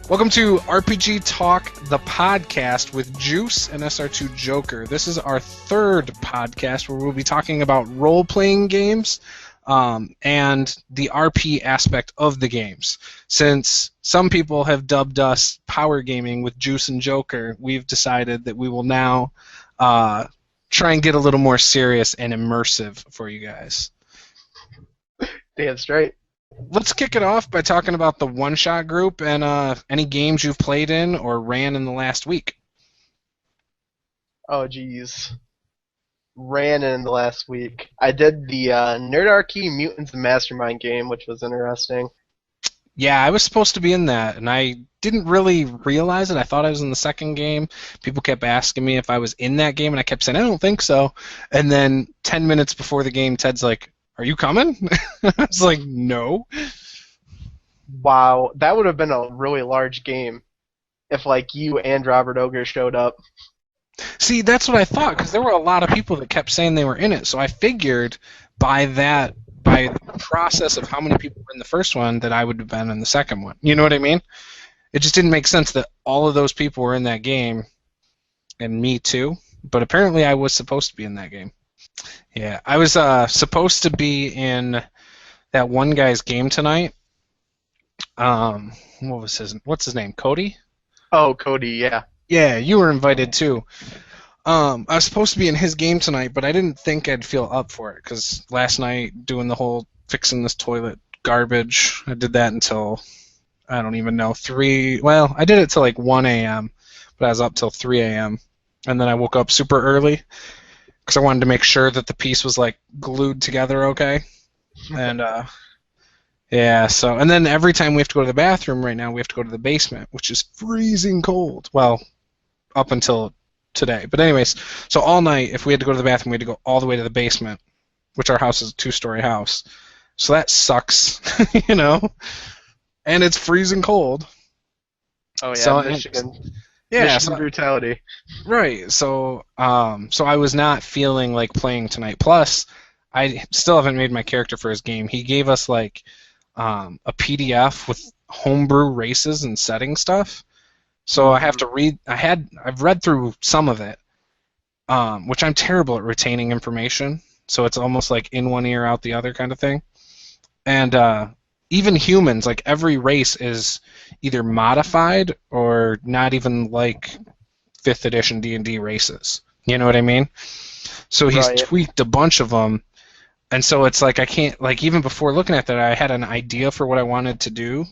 Welcome to RPG Talk, the podcast with Juce and Sr2joker. This is our third podcast where we'll be talking about role-playing games and the RP aspect of the games. Since some people have dubbed us power gaming with Juce and Joker, we've decided that we will now try and get a little more serious and immersive for you guys. Damn straight. Let's kick it off by talking about the one-shot group and any games you've played in or ran in the last week. Oh, geez. Ran in the last week. I did the Nerdarchy Mutants and Mastermind game, which was interesting. Yeah, I was supposed to be in that, and I didn't really realize it. I thought I was in the second game. People kept asking me if I was in that game, and I kept saying, I don't think so. And then 10 minutes before the game, Ted's like, are you coming? I was like, no. Wow, that would have been a really large game if, like, you and Robert Ogre showed up. See, that's what I thought, because there were a lot of people that kept saying they were in it, so I figured by the process of how many people were in the first one that I would have been in the second one. You know what I mean? It just didn't make sense that all of those people were in that game, and me too, but apparently I was supposed to be in that game. Yeah, I was supposed to be in that one guy's game tonight. What's his name? Cody? Oh, Cody, yeah. Yeah, you were invited too. I was supposed to be in his game tonight, but I didn't think I'd feel up for it because last night doing the whole fixing this toilet garbage, I did that until, I don't even know, 3. Well, I did it till like 1 a.m., but I was up till 3 a.m., and then I woke up super early because I wanted to make sure that the piece was like glued together okay. And yeah, so, and then every time we have to go to the bathroom right now, we have to go to the basement, which is freezing cold. Well, up until today. But anyways, so all night, if we had to go to the bathroom, we had to go all the way to the basement, which our house is a 2-story house. So that sucks, you know? And it's freezing cold. Oh, yeah, so, Michigan. Yeah, Michigan brutality. Right. So I was not feeling like playing tonight. Plus, I still haven't made my character for his game. He gave us like a PDF with homebrew races and setting stuff. So I have to read. I've read through some of it, which I'm terrible at retaining information. So it's almost like in one ear, out the other kind of thing. And even humans, like every race is either modified or not even like 5th edition D&D races. You know what I mean? So he's tweaked a bunch of them. And so it's like I can't, like even before looking at that, I had an idea for what I wanted to do,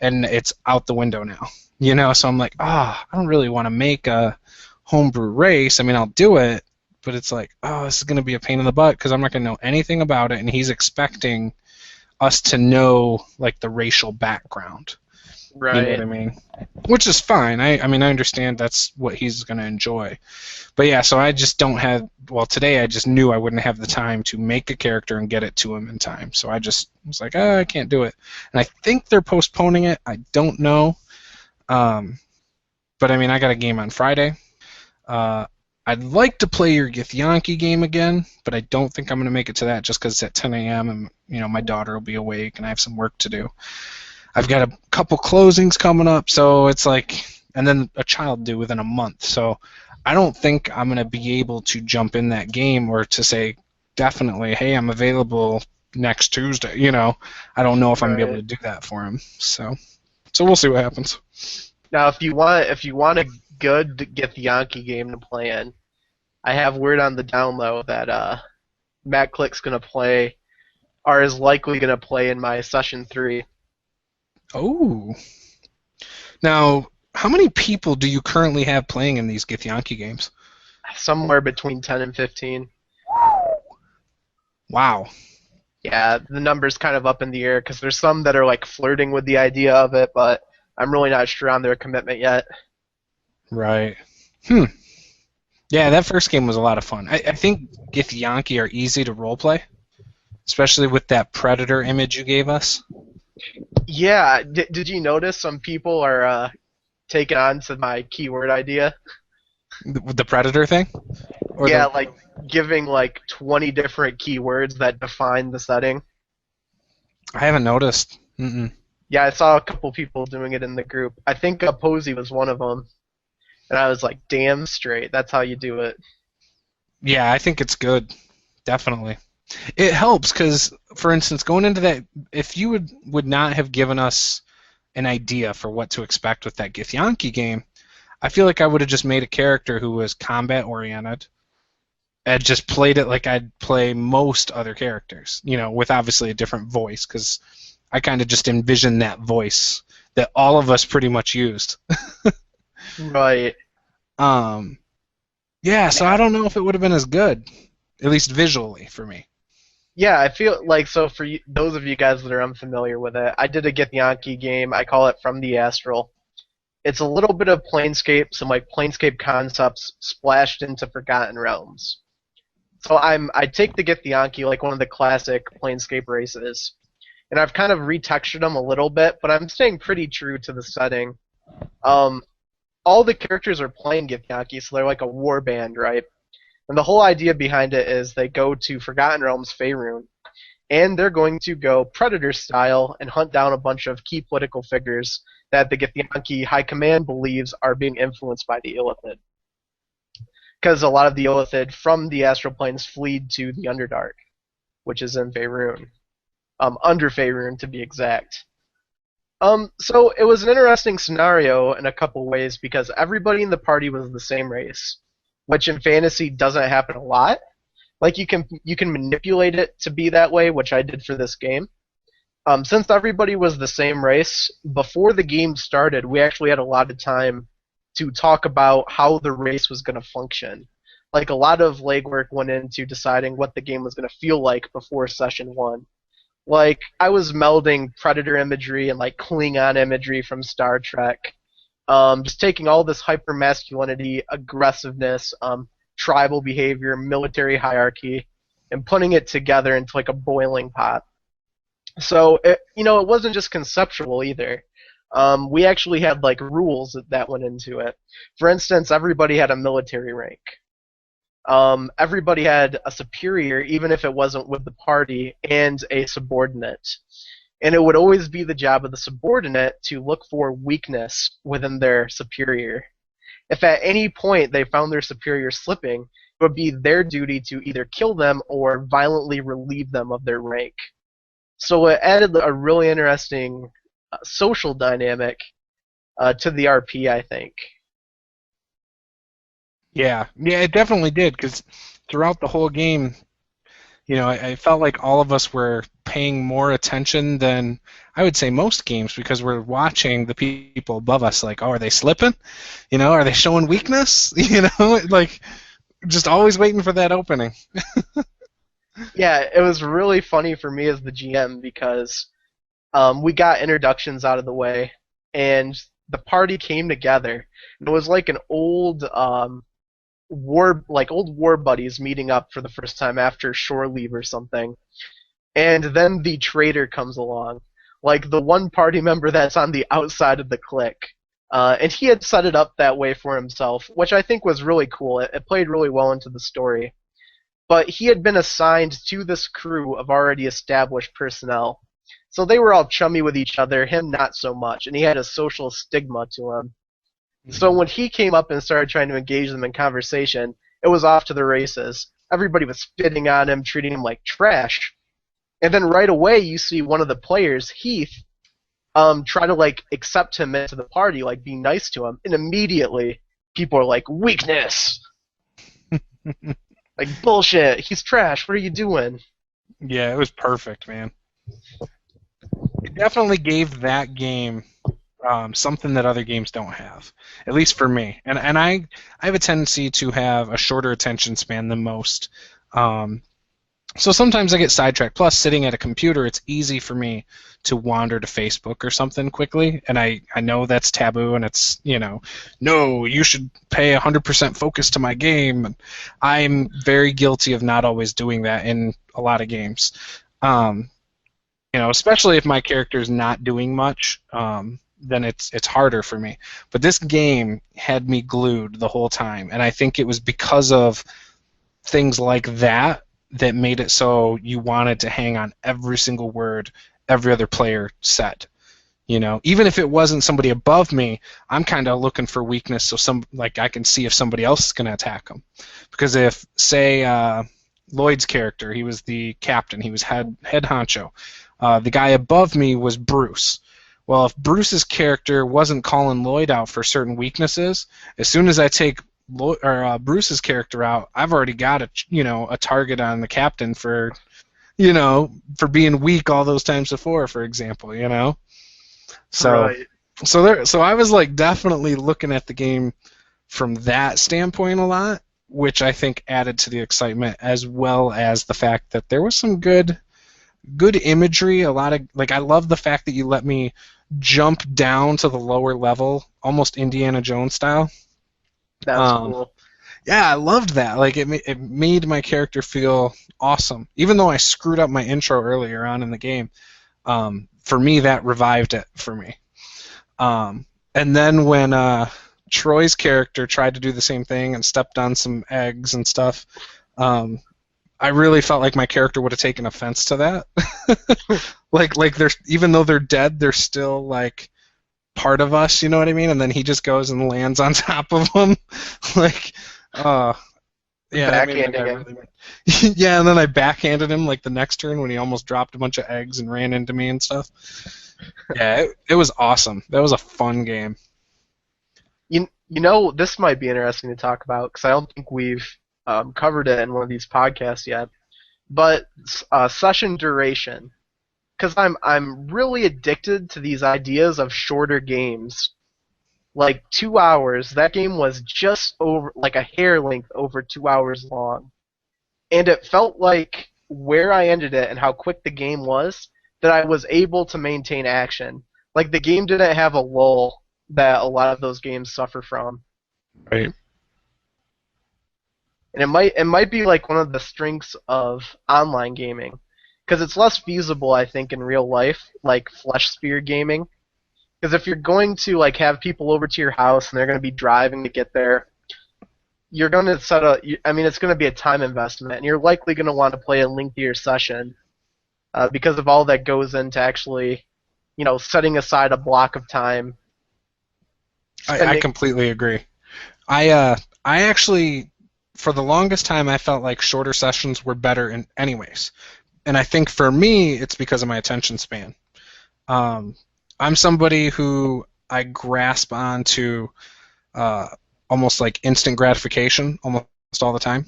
and it's out the window now. You know, so I'm like, I don't really want to make a homebrew race. I mean, I'll do it, but it's like, this is going to be a pain in the butt because I'm not going to know anything about it, and he's expecting us to know like the racial background. Right. You know what I mean? Which is fine. I mean, I understand that's what he's going to enjoy. But yeah, so I just don't have, well, today I just knew I wouldn't have the time to make a character and get it to him in time. So I just was like, I can't do it. And I think they're postponing it. I don't know. But I mean, I got a game on Friday. I'd like to play your Githyanki game again, but I don't think I'm going to make it to that just because it's at 10 a.m. and, you know, my daughter will be awake and I have some work to do. I've got a couple closings coming up, so it's like, and then a child due within a month. So I don't think I'm going to be able to jump in that game or to say definitely, hey, I'm available next Tuesday. You know, I don't know if I'm going to be able to do that for him. So we'll see what happens. Now, if you want a good Githyanki game to play in, I have word on the down low that Matt Click's going to play, or is likely going to play in my Session 3. Oh. Now, how many people do you currently have playing in these Githyanki games? Somewhere between 10 and 15. Wow. Yeah, the number's kind of up in the air because there's some that are like flirting with the idea of it, but I'm really not sure on their commitment yet. Right. Yeah, that first game was a lot of fun. I think Githyanki are easy to roleplay, especially with that Predator image you gave us. Yeah, did you notice some people are taking on to my keyword idea? The Predator thing? Or yeah, like giving like 20 different keywords that define the setting. I haven't noticed. Mm-mm. Yeah, I saw a couple people doing it in the group. I think Posey was one of them, and I was like, damn straight, that's how you do it. Yeah, I think it's good. Definitely. It helps because, for instance, going into that, if you would not have given us an idea for what to expect with that Githyanki game, I feel like I would have just made a character who was combat oriented and just played it like I'd play most other characters, with obviously a different voice, because I kind of just envisioned that voice that all of us pretty much used. Right. Yeah, so I don't know if it would have been as good, at least visually for me. Yeah, I feel like, so for you, those of you guys that are unfamiliar with it, I did a Githyanki game. I call it From the Astral. It's a little bit of Planescape, some like Planescape concepts splashed into Forgotten Realms. So I take the Githyanki, like one of the classic Planescape races, and I've kind of retextured them a little bit, but I'm staying pretty true to the setting. All the characters are playing Githyanki, so they're like a war band, right? And the whole idea behind it is they go to Forgotten Realms Faerun, and they're going to go Predator style and hunt down a bunch of key political figures that the Githyanki High Command believes are being influenced by the Illithid. Because a lot of the Illithid from the Astral Planes fleed to the Underdark, which is in Faerun. Under Faerun, to be exact. So it was an interesting scenario in a couple ways because everybody in the party was the same race, which in fantasy doesn't happen a lot. Like you can manipulate it to be that way, which I did for this game. Since everybody was the same race, before the game started, we actually had a lot of time to talk about how the race was going to function. Like a lot of legwork went into deciding what the game was going to feel like before session 1. Like I was melding Predator imagery and like Klingon imagery from Star Trek. Just taking all this hyper-masculinity, aggressiveness, tribal behavior, military hierarchy, and putting it together into like a boiling pot. So it wasn't just conceptual either. We actually had like rules that went into it. For instance, everybody had a military rank. Everybody had a superior, even if it wasn't with the party, and a subordinate. And it would always be the job of the subordinate to look for weakness within their superior. If at any point they found their superior slipping, it would be their duty to either kill them or violently relieve them of their rank. So it added a really interesting social dynamic to the RP, I think. Yeah, it definitely did, because throughout the whole game, I felt like all of us were paying more attention than I would say most games, because we're watching the people above us like, oh, are they slipping? Are they showing weakness? Like just always waiting for that opening. Yeah, it was really funny for me as the GM because we got introductions out of the way, and the party came together. It was like an old war buddies meeting up for the first time after shore leave or something. And then the traitor comes along, like the one party member that's on the outside of the clique. And he had set it up that way for himself, which I think was really cool. It played really well into the story. But he had been assigned to this crew of already established personnel. So they were all chummy with each other, him not so much, and he had a social stigma to him. So when he came up and started trying to engage them in conversation, it was off to the races. Everybody was spitting on him, treating him like trash. And then right away you see one of the players, Heath, try to like accept him into the party, like be nice to him, and immediately people are like, weakness! Like, bullshit, he's trash, what are you doing? Yeah, it was perfect, man. It definitely gave that game something that other games don't have, at least for me. And I have a tendency to have a shorter attention span than most. So sometimes I get sidetracked. Plus, sitting at a computer, it's easy for me to wander to Facebook or something quickly. And I know that's taboo, and it's, no, you should pay 100% focus to my game. And I'm very guilty of not always doing that in a lot of games. Especially if my character's not doing much, then it's harder for me. But this game had me glued the whole time, and I think it was because of things like that made it so you wanted to hang on every single word every other player said. Even if it wasn't somebody above me, I'm kind of looking for weakness so I can see if somebody else is going to attack them. Because if, say, Lloyd's character, he was the captain, he was head honcho. The guy above me was Bruce. Well, if Bruce's character wasn't calling Lloyd out for certain weaknesses, as soon as I take Bruce's character out, I've already got a target on the captain for being weak all those times before, for example, So, Right. so I was like definitely looking at the game from that standpoint a lot, which I think added to the excitement, as well as the fact that there was some good imagery. A lot of I love the fact that you let me jump down to the lower level, almost Indiana Jones style. That's cool. Yeah, I loved that. It made my character feel awesome, even though I screwed up my intro earlier on in the game. For me, that revived it for me. And then when Troy's character tried to do the same thing and stepped on some eggs and stuff, I really felt like my character would have taken offense to that. They're, even though they're dead, they're still like part of us, you know what I mean? And then he just goes and lands on top of them, yeah, Backhanding him. Yeah, and then I backhanded him like the next turn when he almost dropped a bunch of eggs and ran into me and stuff. Yeah, it was awesome. That was a fun game. This might be interesting to talk about because I don't think we've covered it in one of these podcasts yet. But session duration, because I'm really addicted to these ideas of shorter games. Like 2 hours, that game was just over, like a hair length over 2 hours long. And it felt like where I ended it and how quick the game was, that I was able to maintain action. Like the game didn't have a lull that a lot of those games suffer from. Right. And it might be like one of the strengths of online gaming, because it's less feasible, I think, in real life, like flesh sphere gaming. Because if you're going to like have people over to your house and they're going to be driving to get there, you're going to it's going to be a time investment, and you're likely going to want to play a lengthier session because of all that goes into actually, setting aside a block of time. I completely agree. I actually, for the longest time, I felt like shorter sessions were better in anyways. And I think for me, it's because of my attention span. I'm somebody who I grasp onto almost like instant gratification almost all the time.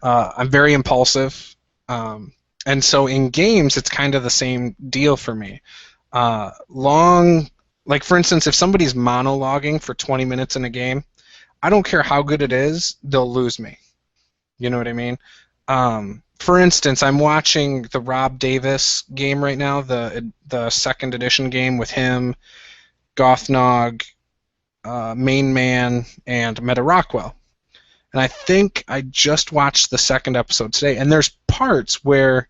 I'm very impulsive. And so in games, it's kind of the same deal for me. Like for instance, if somebody's monologuing for 20 minutes in a game, I don't care how good it is, they'll lose me. You know what I mean? For instance, I'm watching the Rob Davis game right now, the second edition game with him, Gothnog, Main Man, and Meta Rockwell. And I think I just watched the second episode today, and there's parts where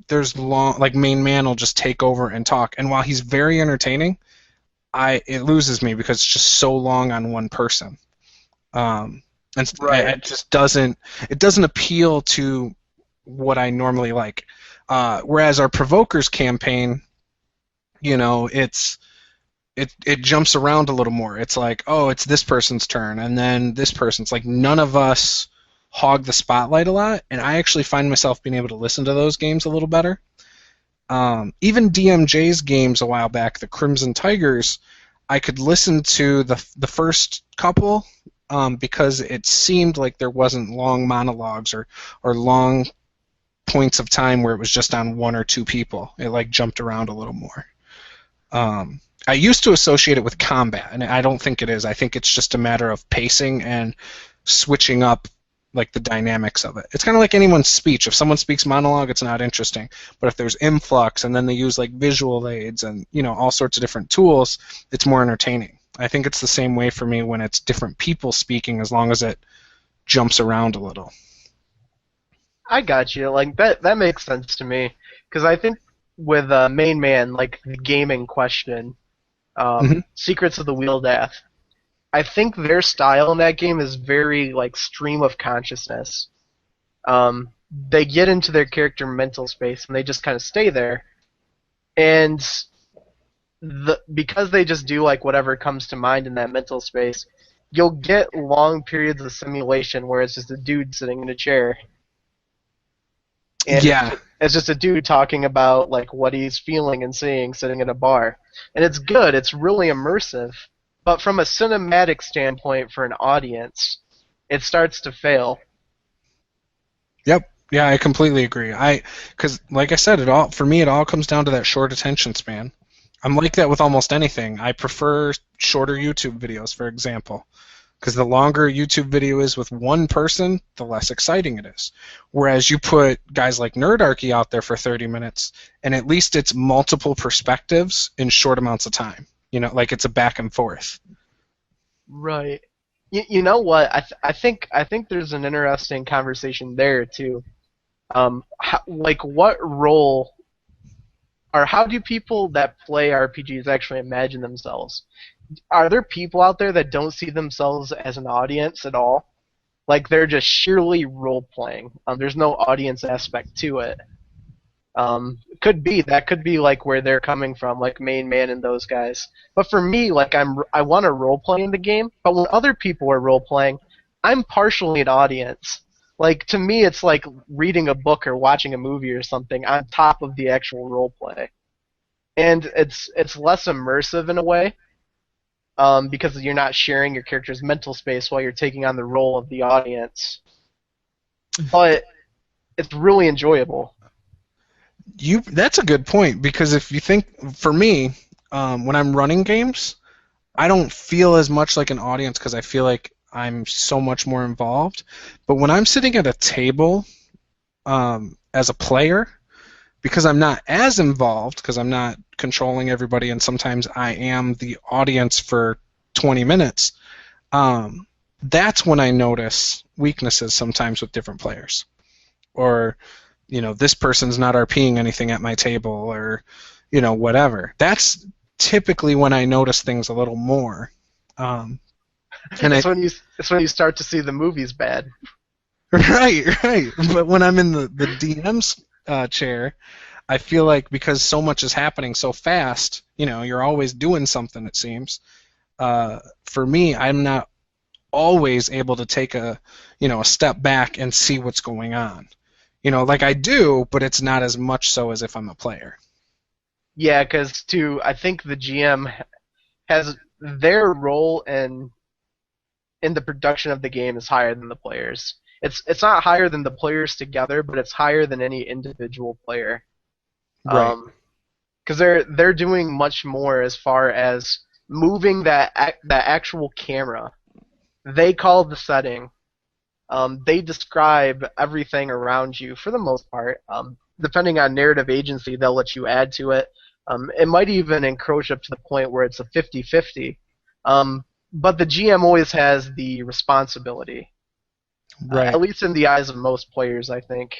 there's long, like Main Man will just take over and talk, and while he's very entertaining, it loses me because it's just so long on one person. And Right. it just doesn't appeal to what I normally like. Whereas our Provokers campaign, it jumps around a little more. It's like, oh, it's this person's turn, and then this person's. Like, none of us hog the spotlight a lot, and I actually find myself being able to listen to those games a little better. Even DMJ's games a while back, the Crimson Tigers, I could listen to the first couple because it seemed like there wasn't long monologues or long points of time where it was just on one or two people. It like jumped around a little more. I used to associate it with combat, and I don't think it is. I think it's just a matter of pacing and switching up like the dynamics of it. It's kind of like anyone's speech. If someone speaks monologue, it's not interesting. But if there's influx and then they use like visual aids and all sorts of different tools, it's more entertaining. I think it's the same way for me when it's different people speaking, as long as it jumps around a little. I got you. Like that makes sense to me, because I think with Main Man, like the gaming question, Secrets of the Wheeldath, I think their style in that game is very like stream of consciousness. They get into their character mental space and they just kind of stay there. And because they just do like whatever comes to mind in that mental space, you'll get long periods of simulation where it's just a dude sitting in a chair, and Yeah. it's just a dude talking about like what he's feeling and seeing sitting at a bar, and it's good. It's really immersive, but from a cinematic standpoint for an audience, it starts to fail. Yep. Yeah, I completely agree. Because like I said, for me it all comes down to that short attention span. I'm like that with almost anything. I prefer shorter YouTube videos, for example, because the longer a YouTube video is with one person, the less exciting it is. Whereas you put guys like Nerdarchy out there for 30 minutes, and at least it's multiple perspectives in short amounts of time. Like it's a back and forth. Right. You know what? I think there's an interesting conversation there too. Like what role, or how do people that play RPGs actually imagine themselves? Are there people out there that don't see themselves as an audience at all? Like they're just sheerly role playing. There's no audience aspect to it. That could be like where they're coming from, like Main Man and those guys. But for me, like I want to role play in the game, but when other people are role playing, I'm partially an audience. Like to me, it's like reading a book or watching a movie or something on top of the actual role play, and it's less immersive in a way, because you're not sharing your character's mental space while you're taking on the role of the audience. But it's really enjoyable. That's a good point, because if you think, for me, when I'm running games, I don't feel as much like an audience because I feel like I'm so much more involved. But when I'm sitting at a table as a player, because I'm not as involved, because I'm not controlling everybody, and sometimes I am the audience for 20 minutes, that's when I notice weaknesses sometimes with different players. Or, this person's not RPing anything at my table, or, whatever. That's typically when I notice things a little more. It's when you start to see the movies bad. Right. But when I'm in the DM's chair, I feel like because so much is happening so fast, you're always doing something, it seems. For me, I'm not always able to take a step back and see what's going on. Like I do, but it's not as much so as if I'm a player. Yeah, because I think the GM has their role in the production of the game is higher than the players. It's not higher than the players together, but it's higher than any individual player. Right. Because they're doing much more as far as moving that actual camera. They call the setting. They describe everything around you for the most part. Depending on narrative agency, they'll let you add to it. It might even encroach up to the point where it's a 50-50. But the GM always has the responsibility. Right. At least in the eyes of most players, I think.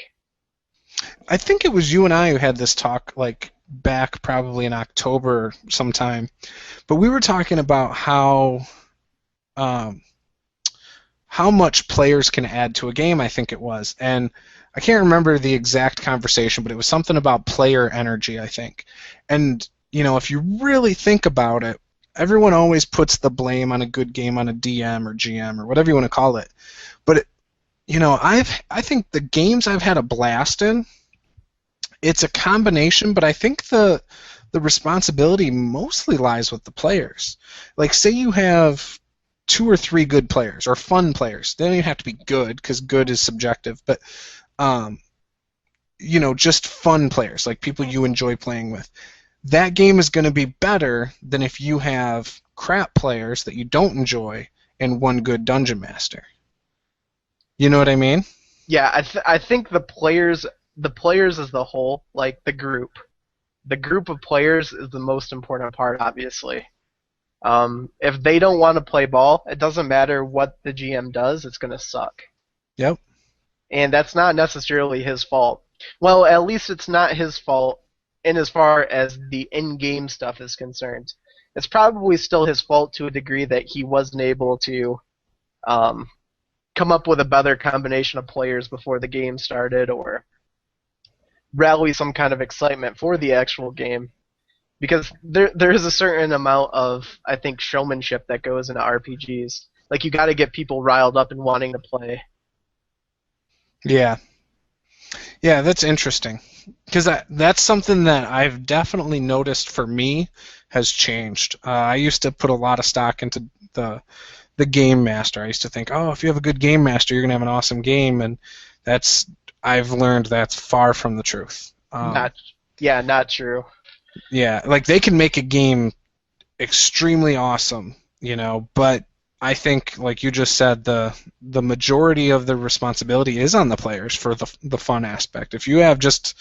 I think it was you and I who had this talk, like, back probably in October sometime. But we were talking about how much players can add to a game, I think it was. And I can't remember the exact conversation, but it was something about player energy, I think. And, if you really think about it, everyone always puts the blame on a good game on a DM or GM or whatever you want to call it. But, I think the games I've had a blast in, it's a combination, but I think the responsibility mostly lies with the players. Like, say you have 2 or 3 good players or fun players. They don't even have to be good, because good is subjective, but just fun players, like people you enjoy playing with. That game is going to be better than if you have crap players that you don't enjoy and one good dungeon master. You know what I mean? Yeah, I think the players as the whole, like the group of players is the most important part, obviously. If they don't want to play ball, it doesn't matter what the GM does, it's going to suck. Yep. And that's not necessarily his fault. Well, at least it's not his fault in as far as the in-game stuff is concerned. It's probably still his fault to a degree that he wasn't able to come up with a better combination of players before the game started, or rally some kind of excitement for the actual game. because there is a certain amount of, I think, showmanship that goes into RPGs. Like, you got to get people riled up and wanting to play. Yeah. Yeah, that's interesting. Because that's something that I've definitely noticed for me has changed. I used to put a lot of stock into the game master. I used to think, oh, if you have a good game master, you're gonna have an awesome game, and I've learned that's far from the truth. Not true. Yeah, like they can make a game extremely awesome, but I think, like you just said, the majority of the responsibility is on the players for the fun aspect. If you have just,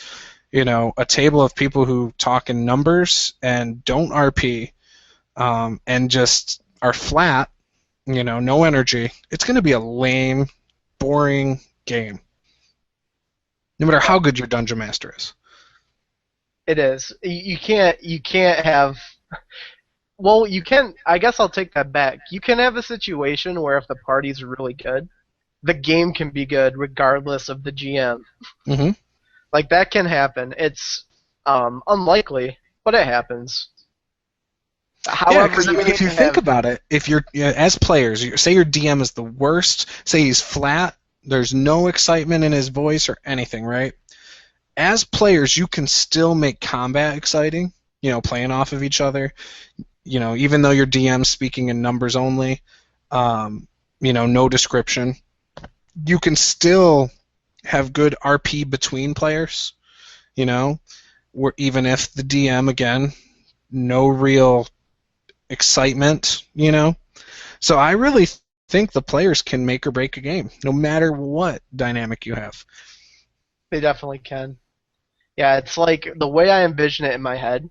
a table of people who talk in numbers and don't RP, and just are flat, no energy, it's going to be a lame, boring game. No matter how good your dungeon master is. It is. You can't have. Well, you can. I guess I'll take that back. You can have a situation where if the party's really good, the game can be good regardless of the GM. Mm-hmm. Like, that can happen. It's unlikely, but it happens. However, because if you think about it, if you're as players, say your DM is the worst, say he's flat, there's no excitement in his voice or anything, right? As players, you can still make combat exciting, playing off of each other. Even though your DM's speaking in numbers only, no description, you can still have good RP between players, where even if the DM, again, no real excitement, So I really think the players can make or break a game, no matter what dynamic you have. They definitely can. Yeah, it's like the way I envision it in my head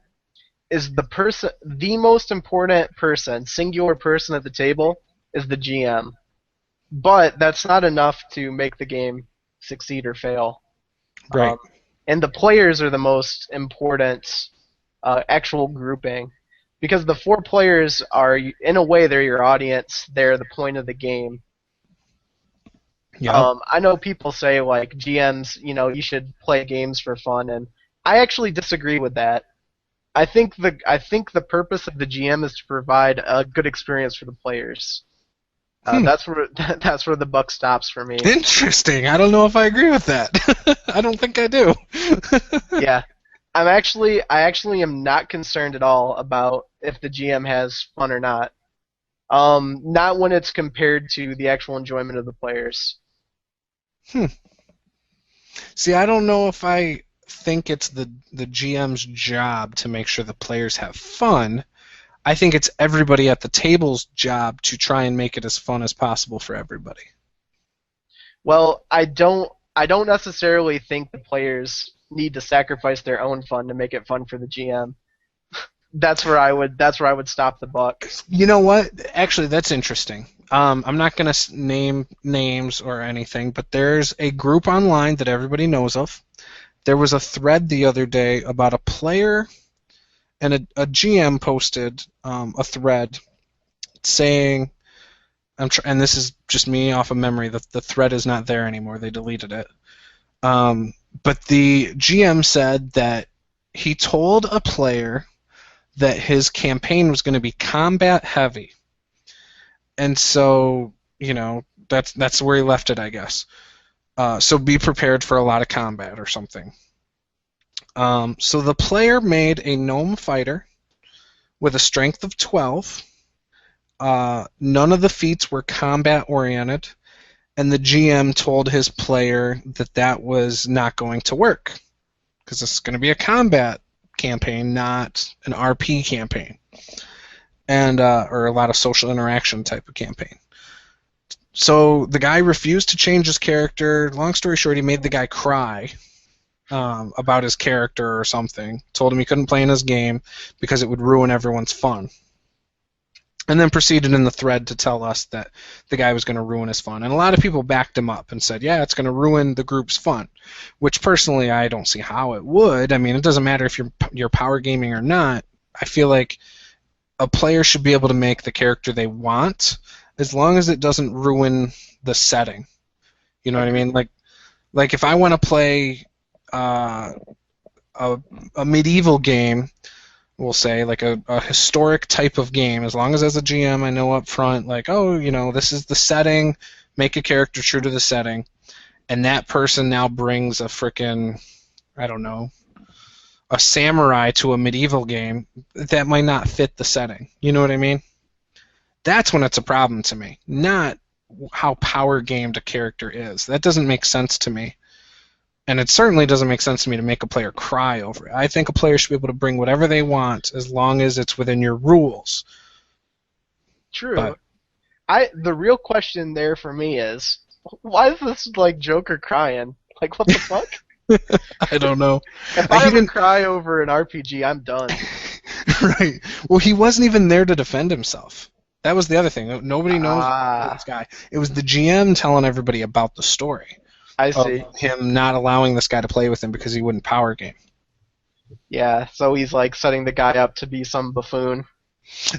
is the most important person, singular person at the table is the GM. But that's not enough to make the game succeed or fail. Right. And the players are the most important actual grouping. Because the 4 players are, in a way, they're your audience. They're the point of the game. Yep. I know people say, like, GMs, you should play games for fun, and I actually disagree with that. I think the purpose of the GM is to provide a good experience for the players. That's where the buck stops for me. Interesting. I don't know if I agree with that. I don't think I do. Yeah. I actually am not concerned at all about if the GM has fun or not. Not when it's compared to the actual enjoyment of the players. See, I don't know if I think it's the GM's job to make sure the players have fun. I think it's everybody at the table's job to try and make it as fun as possible for everybody. Well, I don't necessarily think the players need to sacrifice their own fun to make it fun for the GM. That's where I would stop the buck. You know what? Actually, that's interesting. I'm not going to name names or anything, but there's a group online that everybody knows of. There was a thread the other day about a player, and a GM posted a thread saying, and this is just me off of memory, the thread is not there anymore. They deleted it. But the GM said that he told a player that his campaign was going to be combat heavy. And so, that's where he left it, I guess. So be prepared for a lot of combat or something. So the player made a gnome fighter with a strength of 12. None of the feats were combat oriented, and the GM told his player that was not going to work because this is going to be a combat campaign, not an RP campaign, and or a lot of social interaction type of campaign. So the guy refused to change his character. Long story short, he made the guy cry about his character or something. Told him he couldn't play in his game because it would ruin everyone's fun. And then proceeded in the thread to tell us that the guy was going to ruin his fun. And a lot of people backed him up and said, yeah, it's going to ruin the group's fun. Which personally, I don't see how it would. I mean, it doesn't matter if you're power gaming or not. I feel like a player should be able to make the character they want as long as it doesn't ruin the setting. You know what I mean? Like if I want to play a medieval game we'll say, like a historic type of game, as long as a GM I know up front, like, oh, this is the setting, make a character true to the setting, and that person now brings a frickin', I don't know, a samurai to a medieval game, that might not fit the setting. You know what I mean? That's when it's a problem to me, not how power gamed a character is. That doesn't make sense to me. And it certainly doesn't make sense to me to make a player cry over it. I think a player should be able to bring whatever they want as long as it's within your rules. True. But the real question there for me is, why is this like Joker crying? Like, what the fuck? I don't know. If I ever cry over an RPG, I'm done. Right. Well, he wasn't even there to defend himself. That was the other thing. Nobody knows this guy. It was the GM telling everybody about the story. I see. Of him not allowing this guy to play with him because he wouldn't power game. Yeah, so he's like setting the guy up to be some buffoon.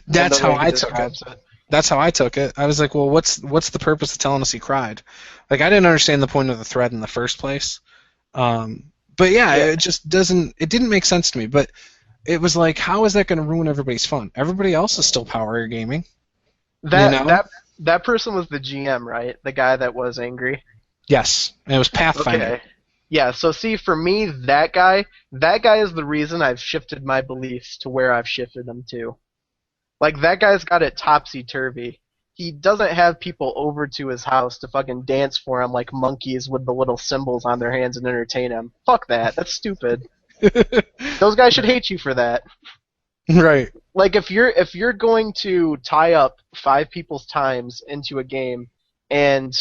That's how I took it. That's how I took it. I was like, well, what's the purpose of telling us he cried? Like, I didn't understand the point of the thread in the first place. But yeah, it just didn't make sense to me. But it was like, how is that going to ruin everybody's fun? Everybody else is still power gaming. That person was the GM, right? The guy that was angry. Yes, and it was Pathfinder. Okay. Yeah, so see, for me, that guy is the reason I've shifted my beliefs to where I've shifted them to. Like, that guy's got it topsy-turvy. He doesn't have people over to his house to fucking dance for him like monkeys with the little symbols on their hands and entertain him. Fuck that. That's stupid. Those guys should hate you for that. Right. Like, if you're going to tie up 5 people's times into a game and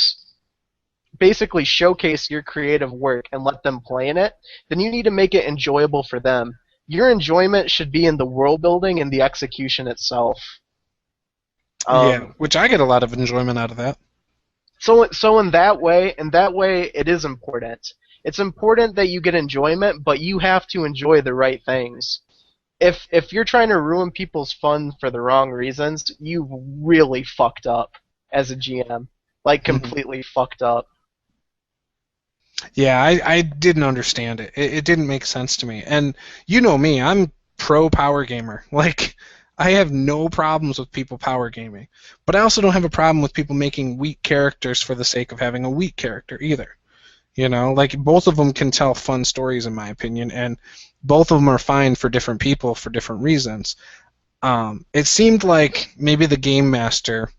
basically showcase your creative work and let them play in it, then you need to make it enjoyable for them. Your enjoyment should be in the world building and the execution itself. Yeah, which I get a lot of enjoyment out of that. So in that way, it is important. It's important that you get enjoyment, but you have to enjoy the right things. If you're trying to ruin people's fun for the wrong reasons, you really fucked up as a GM. Like, completely fucked up. Yeah, I didn't understand it. It didn't make sense to me. And you know me, I'm pro power gamer. Like, I have no problems with people power gaming. But I also don't have a problem with people making weak characters for the sake of having a weak character either. Like, both of them can tell fun stories in my opinion, and both of them are fine for different people for different reasons. It seemed like maybe the game master,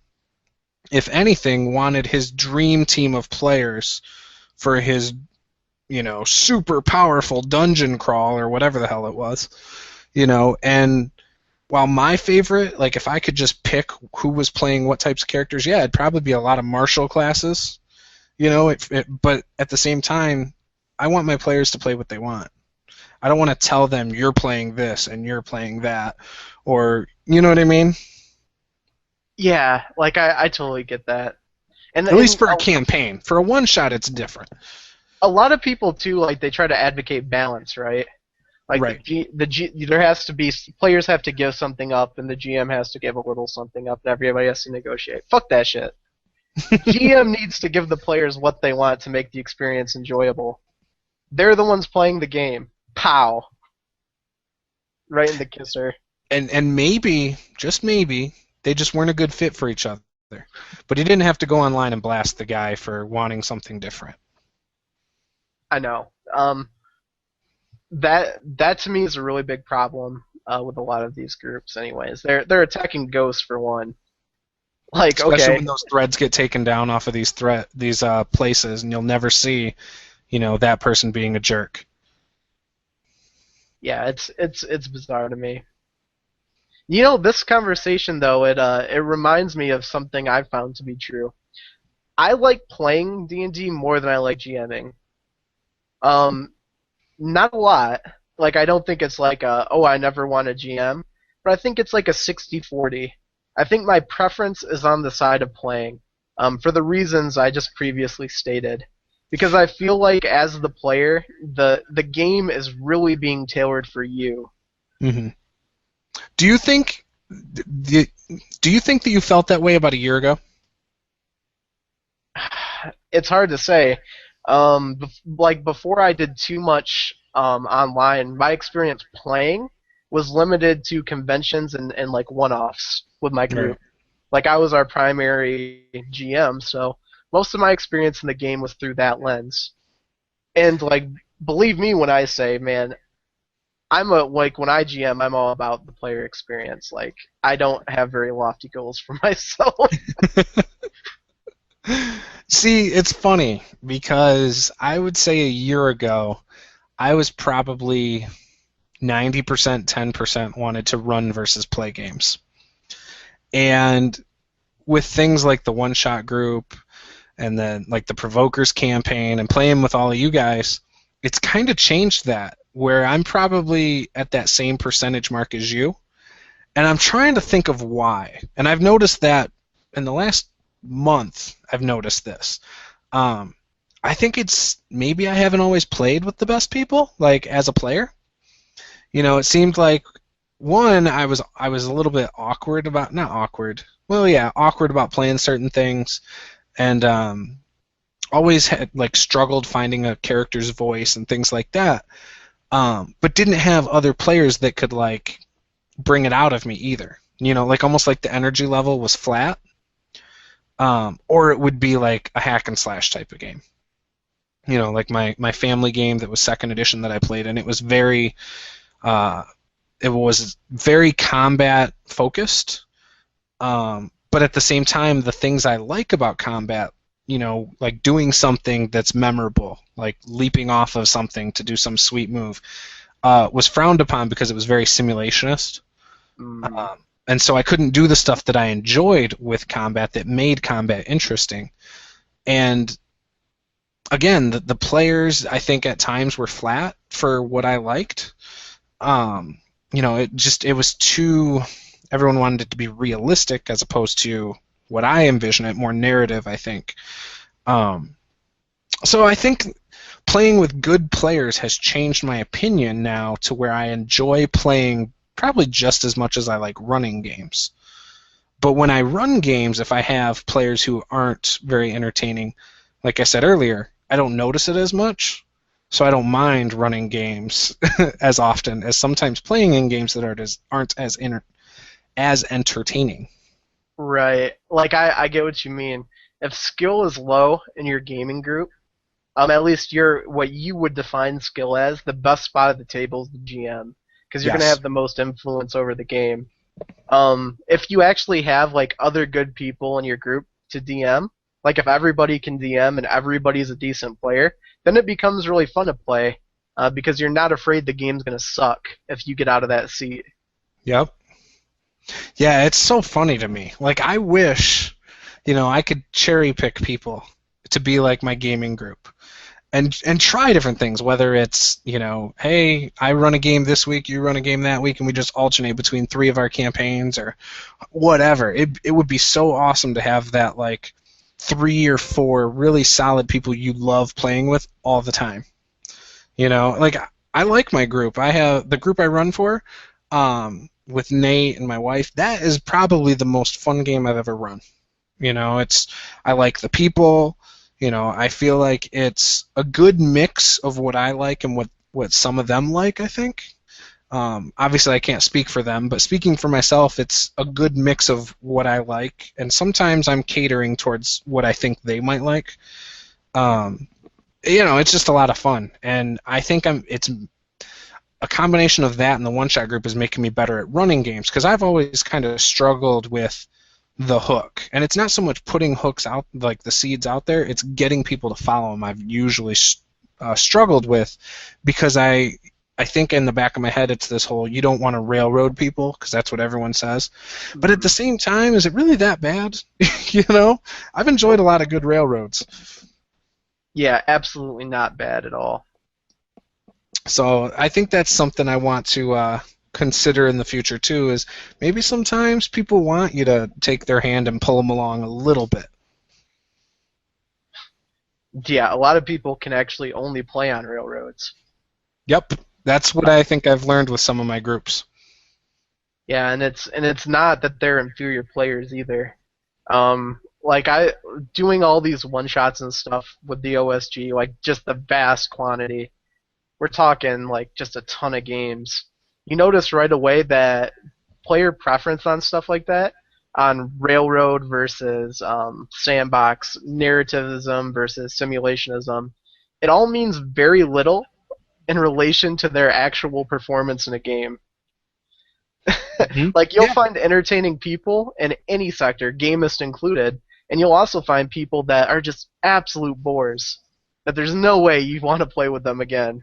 if anything, wanted his dream team of players for his, super powerful dungeon crawl or whatever the hell it was, and while my favorite, like, if I could just pick who was playing what types of characters, yeah, it'd probably be a lot of martial classes, but at the same time, I want my players to play what they want. I don't want to tell them you're playing this and you're playing that, or, you know what I mean? Yeah, like, I totally get that. At least for a campaign. For a one-shot, it's different. A lot of people, too, like, they try to advocate balance, right? Like, right. There has to be, players have to give something up, and the GM has to give a little something up, and everybody has to negotiate. Fuck that shit. GM needs to give the players what they want to make the experience enjoyable. They're the ones playing the game. Pow. Right in the kisser. And maybe, just maybe, they just weren't a good fit for each other. But he didn't have to go online and blast the guy for wanting something different. I know. That to me is a really big problem with a lot of these groups. Anyways, they're attacking ghosts for one. Like, especially when those threads get taken down off of these places, and you'll never see, that person being a jerk. Yeah, it's bizarre to me. This conversation though, it reminds me of something I've found to be true. I like playing D&D more than I like GMing. Not a lot. Like, I don't think it's like I never want a GM, but I think it's like a 60-40. I think my preference is on the side of playing, for the reasons I just previously stated. Because I feel like as the player, the game is really being tailored for you. Mm-hmm. Do you think that you felt that way about a year ago? It's hard to say. Like, before I did too much online, my experience playing was limited to conventions and like one-offs with my group. Right. Like I was our primary GM, so most of my experience in the game was through that lens. And like, believe me when I say, man, when I GM, I'm all about the player experience. Like, I don't have very lofty goals for myself. See, it's funny because I would say a year ago, I was probably 90%, 10% wanted to run versus play games. And with things like the one-shot group and then like the Provokers campaign and playing with all of you guys, it's kind of changed that, where I'm probably at that same percentage mark as you. And I'm trying to think of why. And I've noticed that in the last month, I've noticed this. I think it's maybe I haven't always played with the best people, like as a player. You know, it seemed like one, I was a little bit awkward about, not awkward, well, yeah, awkward about playing certain things, and always had like struggled finding a character's voice and things like that, but didn't have other players that could like bring it out of me either. You know, like almost like the energy level was flat, or it would be like a hack and slash type of game. You know, like my family game that was second edition that I played, and it was very combat focused, but at the same time, the things I like about combat, you know, like doing something that's memorable, like leaping off of something to do some sweet move, was frowned upon because it was very simulationist. And so I couldn't do the stuff that I enjoyed with combat that made combat interesting. And again, the players, I think at times were flat for what I liked. You know, it was too, everyone wanted it to be realistic as opposed to what I envision it, more narrative, I think. So I think playing with good players has changed my opinion now to where I enjoy playing probably just as much as I like running games. But when I run games, if I have players who aren't very entertaining, like I said earlier, I don't notice it as much, so I don't mind running games as often as sometimes playing in games that aren't as entertaining. Right. Like, I get what you mean. If skill is low in your gaming group, at least what you would define skill as, the best spot at the table is the GM, because you're going to have the most influence over the game. If you actually have like other good people in your group to DM, like if everybody can DM and everybody's a decent player, then it becomes really fun to play, because you're not afraid the game's going to suck if you get out of that seat. Yep. Yeah, it's so funny to me. Like, I wish, you know, I could cherry pick people to be like my gaming group and try different things, whether it's, you know, hey, I run a game this week, you run a game that week, and we just alternate between 3 of our campaigns or whatever. It would be so awesome to have that, like, 3 or 4 really solid people you love playing with all the time. You know, like, I like my group. I have the group I run for, with Nate and my wife. That is probably the most fun game I've ever run. You know, I like the people. You know, I feel like it's a good mix of what I like and what some of them like, I think. Obviously, I can't speak for them, but speaking for myself, it's a good mix of what I like, and sometimes I'm catering towards what I think they might like. You know, it's just a lot of fun, and I think it's a combination of that and the one-shot group is making me better at running games, because I've always kind of struggled with the hook. And it's not so much putting hooks out, like the seeds out there, it's getting people to follow them I've usually struggled with, because I think in the back of my head it's this whole, you don't want to railroad people, because that's what everyone says. But at the same time, is it really that bad? You know? I've enjoyed a lot of good railroads. Yeah, absolutely not bad at all. So I think that's something I want to consider in the future too, is maybe sometimes people want you to take their hand and pull them along a little bit. Yeah, a lot of people can actually only play on railroads. Yep, that's what I think I've learned with some of my groups. Yeah, and it's not that they're inferior players either. Like doing all these one shots and stuff with the OSG, like just the vast quantity. We're talking like just a ton of games. you notice right away that player preference on stuff like that, on railroad versus sandbox, narrativism versus simulationism, it all means very little in relation to their actual performance in a game. Hmm. Like, you'll Yeah. find entertaining people in any sector, gamist included, and you'll also find people that are just absolute bores. That there's no way you want to play with them again.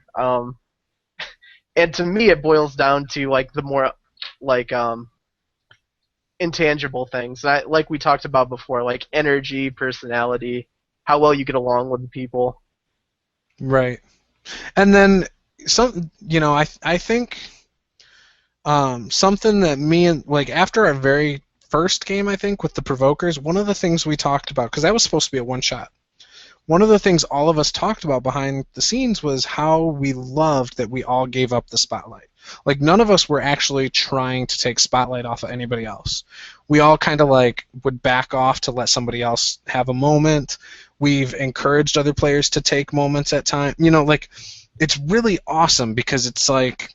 And to me, it boils down to like the more like intangible things, like we talked about before, like energy, personality, how well you get along with the people. Right. And then I think something that me and like after our very first game, I think with the Provokers, one of the things we talked about, because that was supposed to be a one shot. One of the things all of us talked about behind the scenes was how we loved that we all gave up the spotlight. Like, none of us were actually trying to take spotlight off of anybody else. We all kind of like would back off to let somebody else have a moment. We've encouraged other players to take moments at time. Like, it's really awesome because it's like,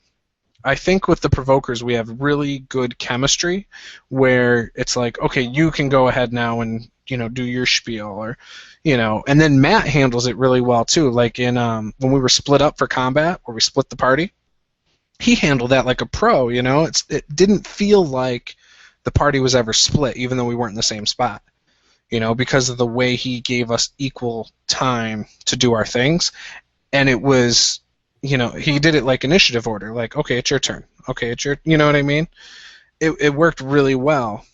I think with the Provokers we have really good chemistry where it's like, okay, you can go ahead now and do your spiel, or and then Matt handles it really well too. Like in when we were split up for combat, where we split the party, he handled that like a pro. It didn't feel like the party was ever split, even though we weren't in the same spot. Because of the way he gave us equal time to do our things, and it was, he did it like initiative order. Like, okay, it's your turn. Okay, it's your, you know what I mean? It worked really well.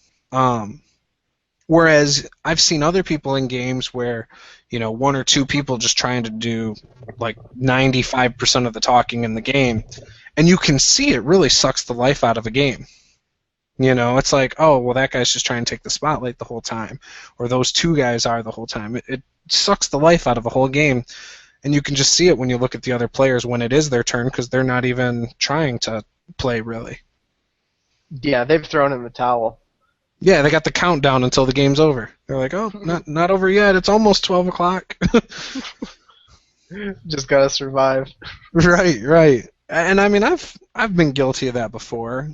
Whereas I've seen other people in games where, one or two people just trying to do like 95% of the talking in the game, and you can see it really sucks the life out of a game. It's like, oh, well, that guy's just trying to take the spotlight the whole time, or those two guys are the whole time. It sucks the life out of a whole game, and you can just see it when you look at the other players when it is their turn, because they're not even trying to play, really. Yeah, they've thrown in the towel. Yeah, they got the countdown until the game's over. They're like, oh, not over yet. It's almost 12 o'clock. Just gotta survive. Right. And I mean, I've been guilty of that before.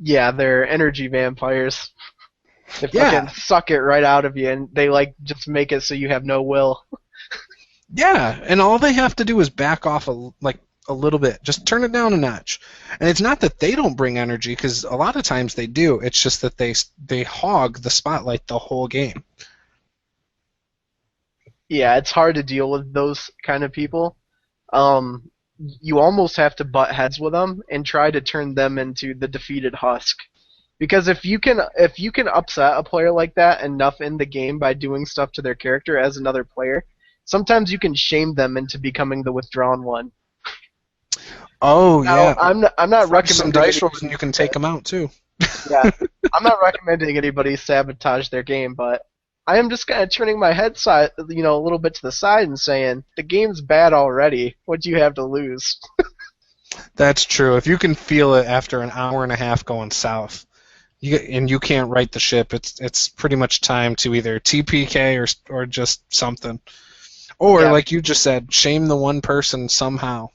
Yeah, they're energy vampires. They Yeah. fucking suck it right out of you, and they like just make it so you have no will. Yeah, and all they have to do is back off a little bit. Just turn it down a notch. And it's not that they don't bring energy, because a lot of times they do. It's just that they hog the spotlight the whole game. Yeah, it's hard to deal with those kind of people. You almost have to butt heads with them and try to turn them into the defeated husk. Because if you can upset a player like that enough in the game by doing stuff to their character as another player, sometimes you can shame them into becoming the withdrawn one. Oh, Now, yeah. I'm not Fudge some recommending dice rolls and you can take them out, too. yeah, I'm not recommending anybody sabotage their game, but I am just kind of turning my head side, a little bit to the side and saying the game's bad already. What do you have to lose? That's true. If you can feel it after an hour and a half going south, and you can't right the ship, it's pretty much time to either TPK or just something. Or, Yeah. like you just said, shame the one person somehow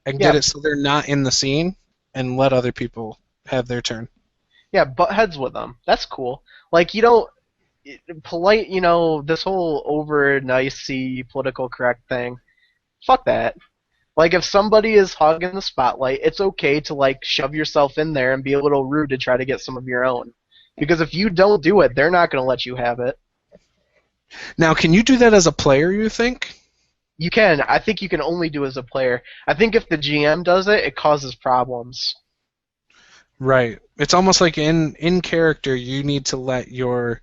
and get Yeah. it so they're not in the scene and let other people have their turn. Yeah, butt heads with them. That's cool. Like, you don't polite, this whole over nicey political correct thing. Fuck that. Like, if somebody is hogging the spotlight, it's okay to like shove yourself in there and be a little rude to try to get some of your own. Because if you don't do it, they're not going to let you have it. Now, can you do that as a player, you think? You can. I think you can only do as a player. I think if the GM does it, it causes problems. Right. It's almost like in character, you need to let your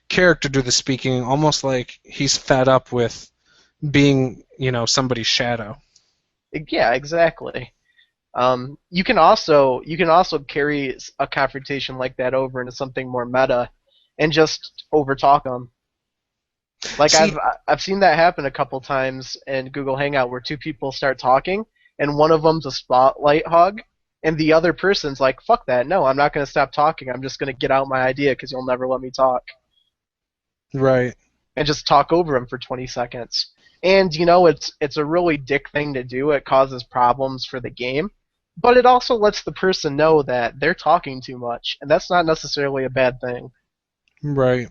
character do the speaking, almost like he's fed up with being, somebody's shadow. Yeah, exactly. You can also carry a confrontation like that over into something more meta, and just overtalk them. Like, See, I've seen that happen a couple times in Google Hangout where two people start talking, and one of them's a spotlight hog, and the other person's like, "Fuck that! No, I'm not going to stop talking. I'm just going to get out my idea because you'll never let me talk." right. And just talk over him for 20 seconds. And it's a really dick thing to do. It causes problems for the game. But it also lets the person know that they're talking too much, and that's not necessarily a bad thing. Right.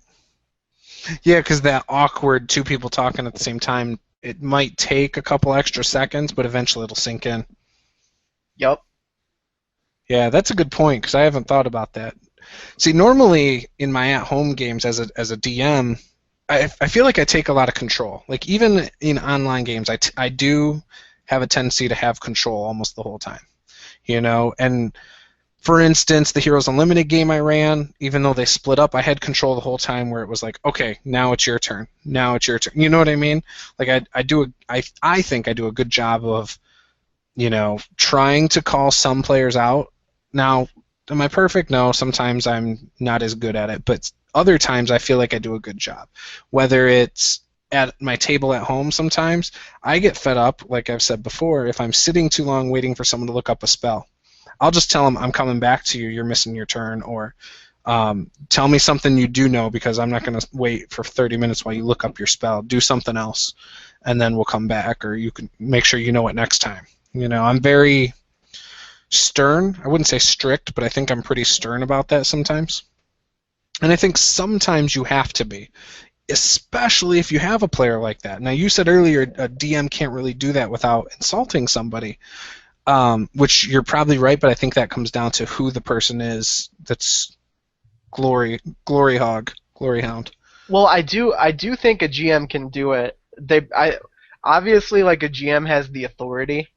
Yeah, because that awkward two people talking at the same time, it might take a couple extra seconds, but eventually it'll sink in. Yep. Yeah, that's a good point, because I haven't thought about that. See, normally in my at-home games as a DM, I feel like I take a lot of control. Like, even in online games, I do have a tendency to have control almost the whole time. And for instance, the Heroes Unlimited game I ran, even though they split up, I had control the whole time where it was like, okay, now it's your turn. Now it's your turn. You know what I mean? Like, I think I do a good job of, trying to call some players out. Now, am I perfect? No, sometimes I'm not as good at it, but other times I feel like I do a good job. Whether it's at my table at home sometimes, I get fed up, like I've said before, if I'm sitting too long waiting for someone to look up a spell. I'll just tell them, I'm coming back to you, you're missing your turn, or tell me something you do know, because I'm not going to wait for 30 minutes while you look up your spell. Do something else, and then we'll come back, or you can make sure you know it next time. I'm very stern. I wouldn't say strict, but I think I'm pretty stern about that sometimes. And I think sometimes you have to be, especially if you have a player like that. Now, you said earlier a DM can't really do that without insulting somebody, which you're probably right, but I think that comes down to who the person is that's glory hound. Well, I do think a GM can do it. Obviously, like, a GM has the authority.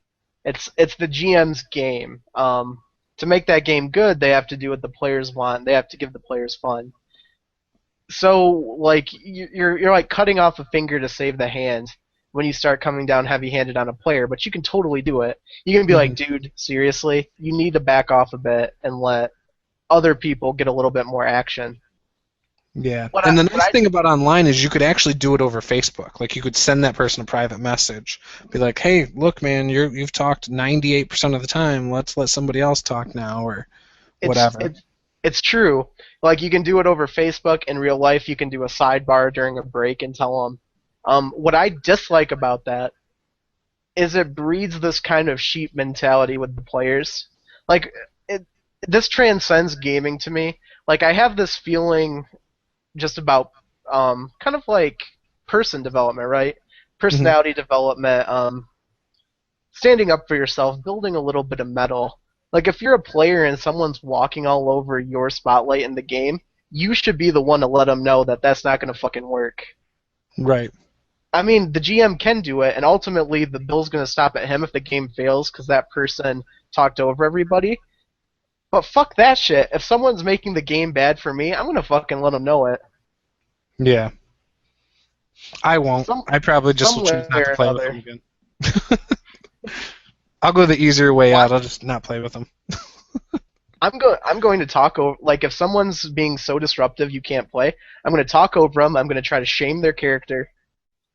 It's the GM's game. To make that game good, they have to do what the players want. They have to give the players fun. So, like, you're like cutting off a finger to save the hand when you start coming down heavy-handed on a player, but you can totally do it. You can be like, dude, seriously, you need to back off a bit and let other people get a little bit more action. Yeah, and the nice thing about online is you could actually do it over Facebook. Like, you could send that person a private message, be like, "Hey, look, man, you've talked 98% of the time. Let's let somebody else talk now," or whatever. It's true. Like, you can do it over Facebook. In real life, you can do a sidebar during a break and tell them. What I dislike about that is it breeds this kind of sheep mentality with the players. Like, this transcends gaming to me. Like, I have this feeling just about kind of like person development, right? Personality development, standing up for yourself, building a little bit of metal. Like, if you're a player and someone's walking all over your spotlight in the game, you should be the one to let them know that that's not going to fucking work. Right. I mean, the GM can do it, and ultimately the bill's going to stop at him if the game fails because that person talked over everybody. But fuck that shit. If someone's making the game bad for me, I'm going to fucking let them know it. Yeah. I won't. I probably just will choose not to play with them again. I'll go the easier way out. I'll just not play with them. I'm going to talk over, like, if someone's being so disruptive you can't play, I'm going to talk over them. I'm going to try to shame their character.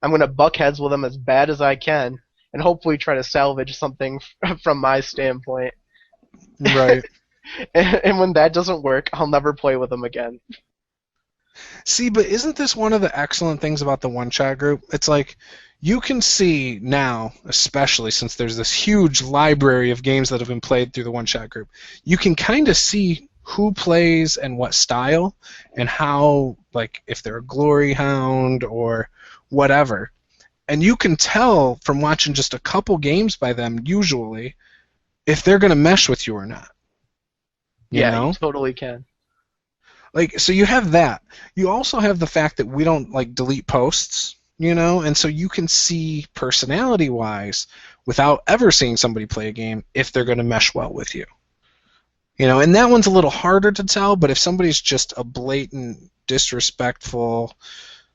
I'm going to buck heads with them as bad as I can, and hopefully try to salvage something from my standpoint. Right. And when that doesn't work, I'll never play with them again. See, but isn't this one of the excellent things about the one-shot group? It's like, you can see now, especially since there's this huge library of games that have been played through the one-shot group, you can kind of see who plays and what style, and how, like, if they're a glory hound or whatever. And you can tell from watching just a couple games by them, usually, if they're going to mesh with you or not. You know? You totally can. Like, so you have that. You also have the fact that we don't, like, delete posts, and so you can see personality-wise, without ever seeing somebody play a game, if they're going to mesh well with you. And that one's a little harder to tell, but if somebody's just a blatant, disrespectful,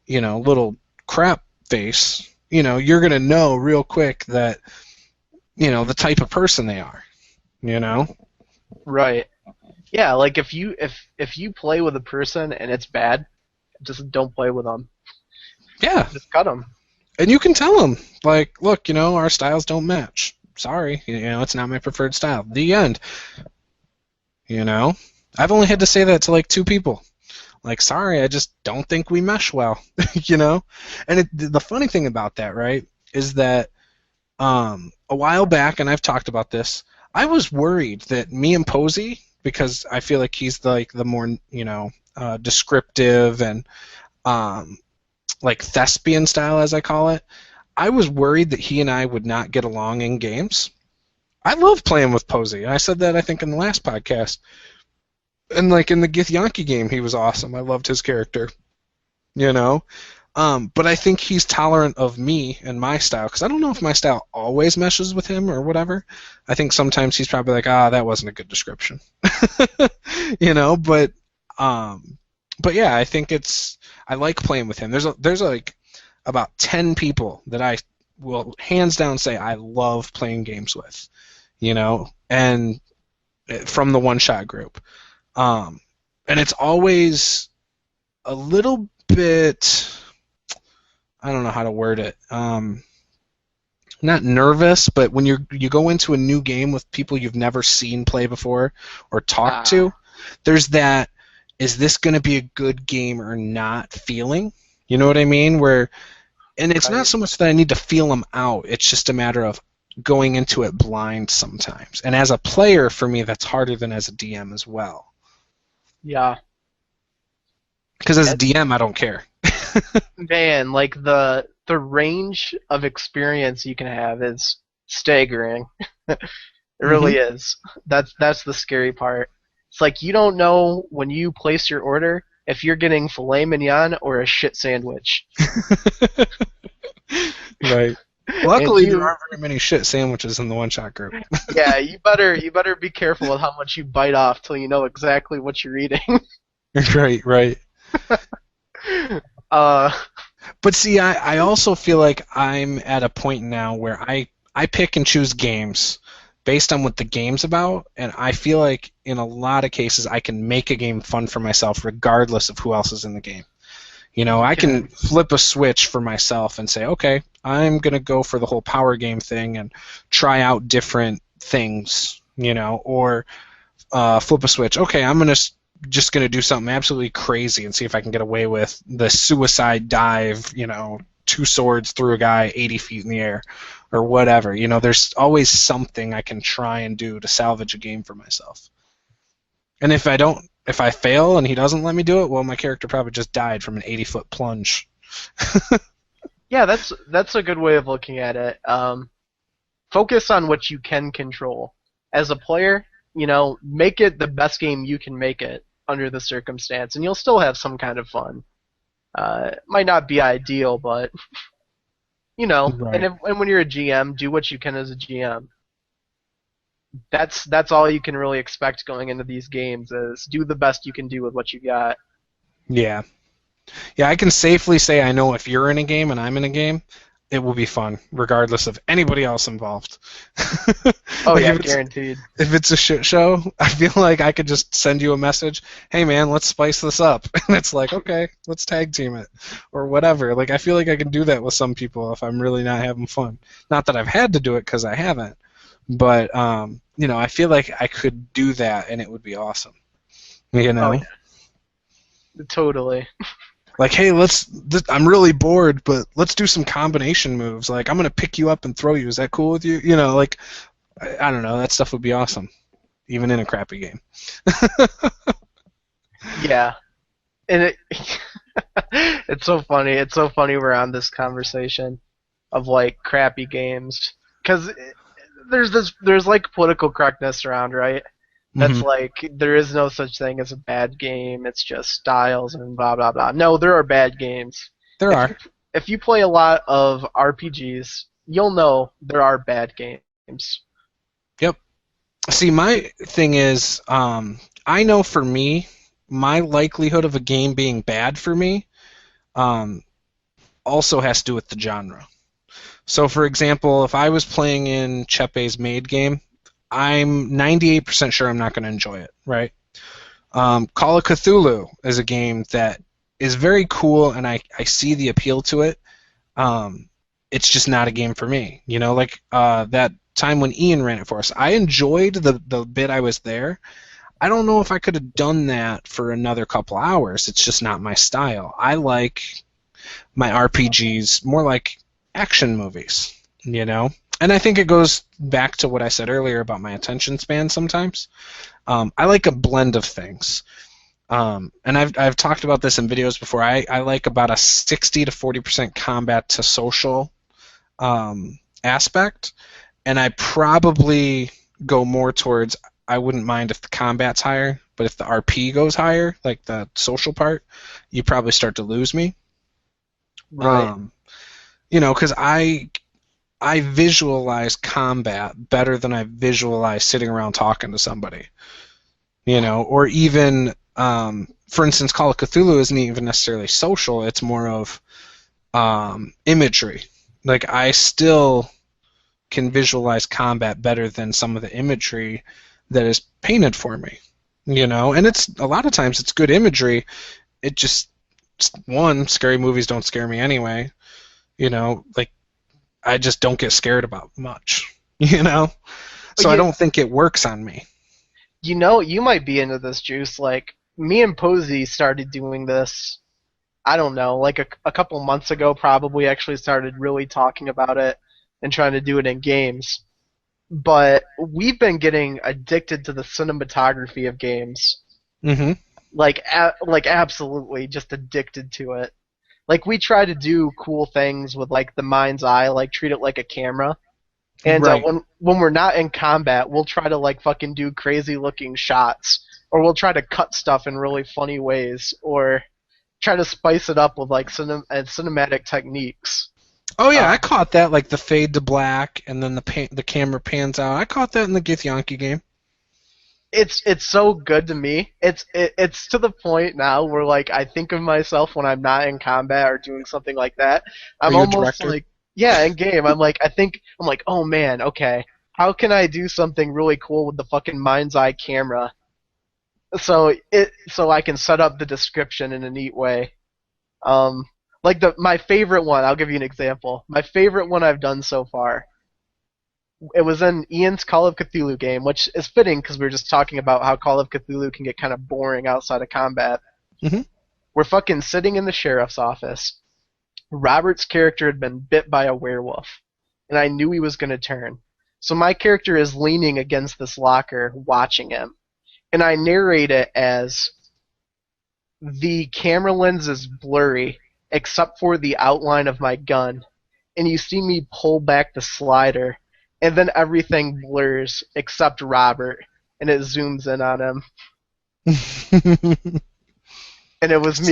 little crap face, you're going to know real quick that, the type of person they are, Right. Yeah, like, if you play with a person and it's bad, just don't play with them. Yeah. Just cut them. And you can tell them, like, look, our styles don't match. Sorry, it's not my preferred style. The end. I've only had to say that to, like, 2 people. Like, sorry, I just don't think we mesh well, And the funny thing about that, right, is that a while back, and I've talked about this, I was worried that me and Posey, because I feel like he's the more descriptive and like thespian style, as I call it. I was worried that he and I would not get along in games. I love playing with Posey. I said that I think in the last podcast. And like in the Githyanki game, he was awesome. I loved his character. But I think he's tolerant of me and my style, because I don't know if my style always meshes with him or whatever. I think sometimes he's probably like, that wasn't a good description. But yeah, I think I like playing with him. There's like about 10 people that I will hands down say I love playing games with, and from the one-shot group. And it's always a little bit, I don't know how to word it, not nervous, but when you go into a new game with people you've never seen play before or talked to, there's that, is this going to be a good game or not feeling? You know what I mean? And it's not so much that I need to feel them out, it's just a matter of going into it blind sometimes. And as a player, for me, that's harder than as a DM as well. Yeah. Because as a DM, I don't care. Man, like the range of experience you can have is staggering. It really is. That's the scary part. It's like you don't know when you place your order if you're getting filet mignon or a shit sandwich. Right. Luckily, there aren't very many shit sandwiches in the one-shot group. Yeah, you better be careful with how much you bite off till you know exactly what you're eating. Right. But see, I also feel like I'm at a point now where I pick and choose games based on what the game's about, and I feel like in a lot of cases I can make a game fun for myself regardless of who else is in the game. I can flip a switch for myself and say, okay, I'm going to go for the whole power game thing and try out different things, or flip a switch. Okay, I'm just going to do something absolutely crazy and see if I can get away with the suicide dive, 2 swords through a guy 80 feet in the air or whatever. There's always something I can try and do to salvage a game for myself. And if I fail and he doesn't let me do it, well, my character probably just died from an 80-foot plunge. Yeah, that's a good way of looking at it. Focus on what you can control. As a player, make it the best game you can make it under the circumstance, and you'll still have some kind of fun. It might not be ideal, but, Right. and when you're a GM, do what you can as a GM. That's all you can really expect going into these games, is do the best you can do with what you got. Yeah. Yeah, I can safely say I know if you're in a game and I'm in a game, it will be fun, regardless of anybody else involved. Oh, Like yeah, guaranteed. if it's a shit show, I feel like I could just send you a message, hey man, let's spice this up. And it's like, okay, let's tag team it. Or whatever. Like, I feel like I can do that with some people if I'm really not having fun. Not that I've had to do it, because I haven't. But, I feel like I could do that and it would be awesome. Oh, yeah. Totally. Like, hey, I'm really bored, but let's do some combination moves. Like, I'm going to pick you up and throw you. Is that cool with you? Like, I don't know. That stuff would be awesome, even in a crappy game. Yeah. And it's so funny. It's so funny we're on this conversation of, like, crappy games. Because there's like political correctness around, right? That's like, there is no such thing as a bad game, it's just styles and blah blah blah. No, there are bad games. There are. If you play a lot of RPGs, you'll know there are bad games. Yep. See, my thing is, I know for me, my likelihood of a game being bad for me also has to do with the genre. So, for example, if I was playing in Chepe's Maid game, I'm 98% sure I'm not going to enjoy it, right? Call of Cthulhu is a game that is very cool, and I see the appeal to it. It's just not a game for me. Like that time when Ian ran it for us. I enjoyed the bit I was there. I don't know if I could have done that for another couple hours. It's just not my style. I like my RPGs more like action movies, And I think it goes back to what I said earlier about my attention span sometimes. I like a blend of things. And I've talked about this in videos before. I like about a 60 to 40% combat to social aspect, and I probably go more towards, I wouldn't mind if the combat's higher, but if the RP goes higher, like the social part, you probably start to lose me. Right. Because I visualize combat better than I visualize sitting around talking to somebody. Or even, for instance, Call of Cthulhu isn't even necessarily social. It's more of imagery. Like, I still can visualize combat better than some of the imagery that is painted for me. And it's a lot of times it's good imagery. It just, one, scary movies don't scare me anyway. Like, I just don't get scared about much. So I don't think it works on me. You might be into this, Juice. Like, me and Posey started doing this, I don't know, like a couple months ago probably, actually started really talking about it and trying to do it in games. But we've been getting addicted to the cinematography of games. Mm-hmm. Like absolutely just addicted to it. Like, we try to do cool things with, like, the mind's eye, like, treat it like a camera. And right. When we're not in combat, we'll try to, like, fucking do crazy-looking shots. Or we'll try to cut stuff in really funny ways. Or try to spice it up with, like, cinematic techniques. Oh, yeah, I caught that, like the fade to black, and then the camera pans out. I caught that in the Githyanki game. It's so good to me. It's to the point now where, like, I think of myself when I'm not in combat or doing something like that. I'm almost like, yeah, in game. I'm like, oh man, okay, how can I do something really cool with the fucking mind's eye camera? So I can set up the description in a neat way. Like my favorite one, I'll give you an example. My favorite one I've done so far. It was in Ian's Call of Cthulhu game, which is fitting because we were just talking about how Call of Cthulhu can get kind of boring outside of combat. Mm-hmm. We're fucking sitting in the sheriff's office. Robert's character had been bit by a werewolf, and I knew he was going to turn. So my character is leaning against this locker, watching him. And I narrate it as, the camera lens is blurry, except for the outline of my gun. And you see me pull back the slider, and then everything blurs except Robert, and it zooms in on him. And it was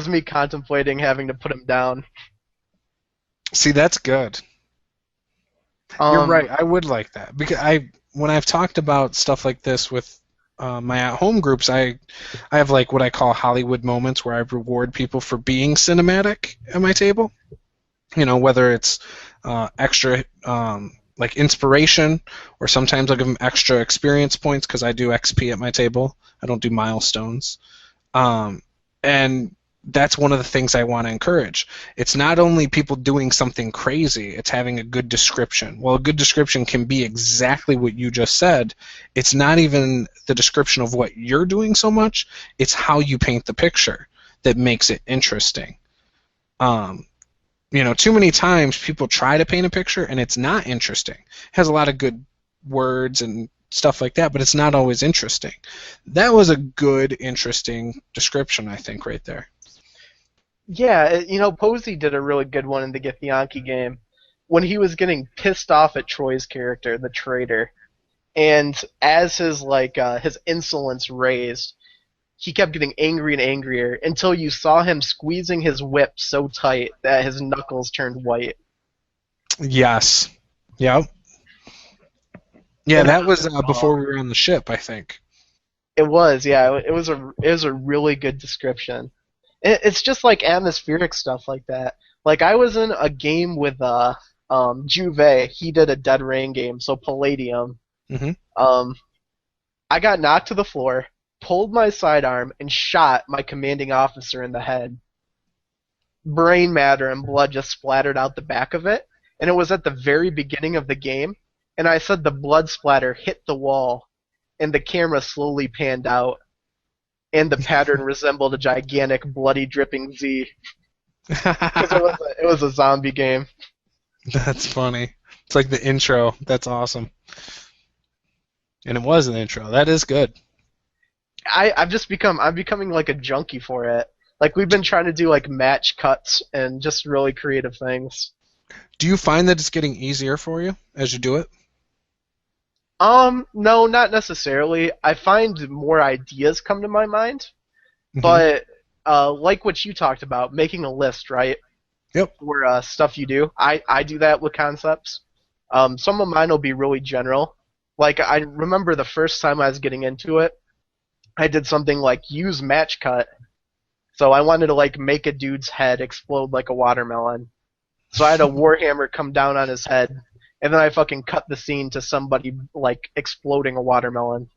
me contemplating having to put him down. See, that's good. You're right. I would like that, because when I've talked about stuff like this with my at-home groups, I have, like, what I call Hollywood moments where I reward people for being cinematic at my table. Whether it's extra like inspiration, or sometimes I'll give them extra experience points because I do XP at my table. I don't do milestones. And that's one of the things I want to encourage. It's not only people doing something crazy, it's having a good description. Well, a good description can be exactly what you just said. It's not even the description of what you're doing so much, it's how you paint the picture that makes it interesting. Too many times people try to paint a picture and it's not interesting. It has a lot of good words and stuff like that, but it's not always interesting. That was a good, interesting description, I think, right there. Yeah, Posey did a really good one in the Githyanki game when he was getting pissed off at Troy's character, the traitor, and as his insolence raised, he kept getting angry and angrier until you saw him squeezing his whip so tight that his knuckles turned white. Yes. Yep. Yeah, that was before we were on the ship, I think. It was, yeah. It was a really good description. It's just like atmospheric stuff like that. Like, I was in a game with Juve. He did a Dead Rain game, so Palladium. Mm-hmm. I got knocked to the floor, pulled my sidearm, and shot my commanding officer in the head. Brain matter and blood just splattered out the back of it, and it was at the very beginning of the game, and I said the blood splatter hit the wall, and the camera slowly panned out, and the pattern resembled a gigantic bloody dripping Z. Because it was a zombie game. That's funny. It's like the intro. That's awesome. And it was an intro. That is good. I'm becoming like a junkie for it. Like we've been trying to do like match cuts and just really creative things. Do you find that it's getting easier for you as you do it? No, not necessarily. I find more ideas come to my mind, Mm-hmm. but like what you talked about, making a list, right? Yep. For stuff you do. I do that with concepts. Some of mine will be really general. Like I remember the first time I was getting into it, I did something like use match cut. So I wanted to like make a dude's head explode like a watermelon. So I had a warhammer come down on his head, and then I fucking cut the scene to somebody like exploding a watermelon.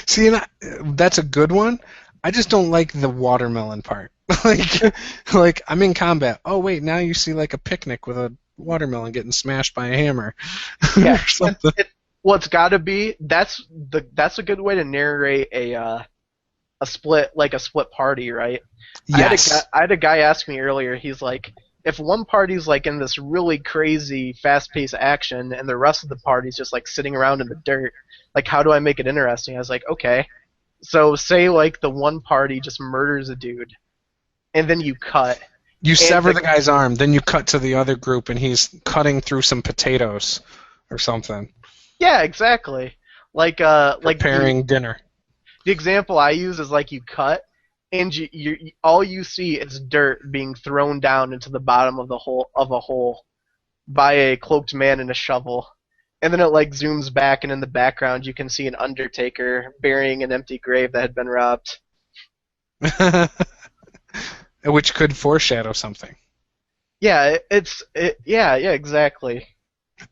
See, that's a good one. I just don't like the watermelon part. like I'm in combat. Oh wait, now you see like a picnic with a watermelon getting smashed by a hammer. Yeah, or something. It's got to be that's a good way to narrate a split party, right? Yes. I had a guy ask me earlier. He's like, if one party's like in this really crazy, fast-paced action, and the rest of the party's just like sitting around in the dirt, like how do I make it interesting? I was like, okay, so say like the one party just murders a dude, and then you cut. You sever the guy's arm, then you cut to the other group, and he's cutting through some potatoes or something. Yeah, exactly. Like Preparing dinner. The example I use is like you cut, and all you see is dirt being thrown down into the bottom of a hole by a cloaked man in a shovel, and then it like zooms back, and in the background you can see an undertaker burying an empty grave that had been robbed. Which could foreshadow something. Yeah, yeah, exactly.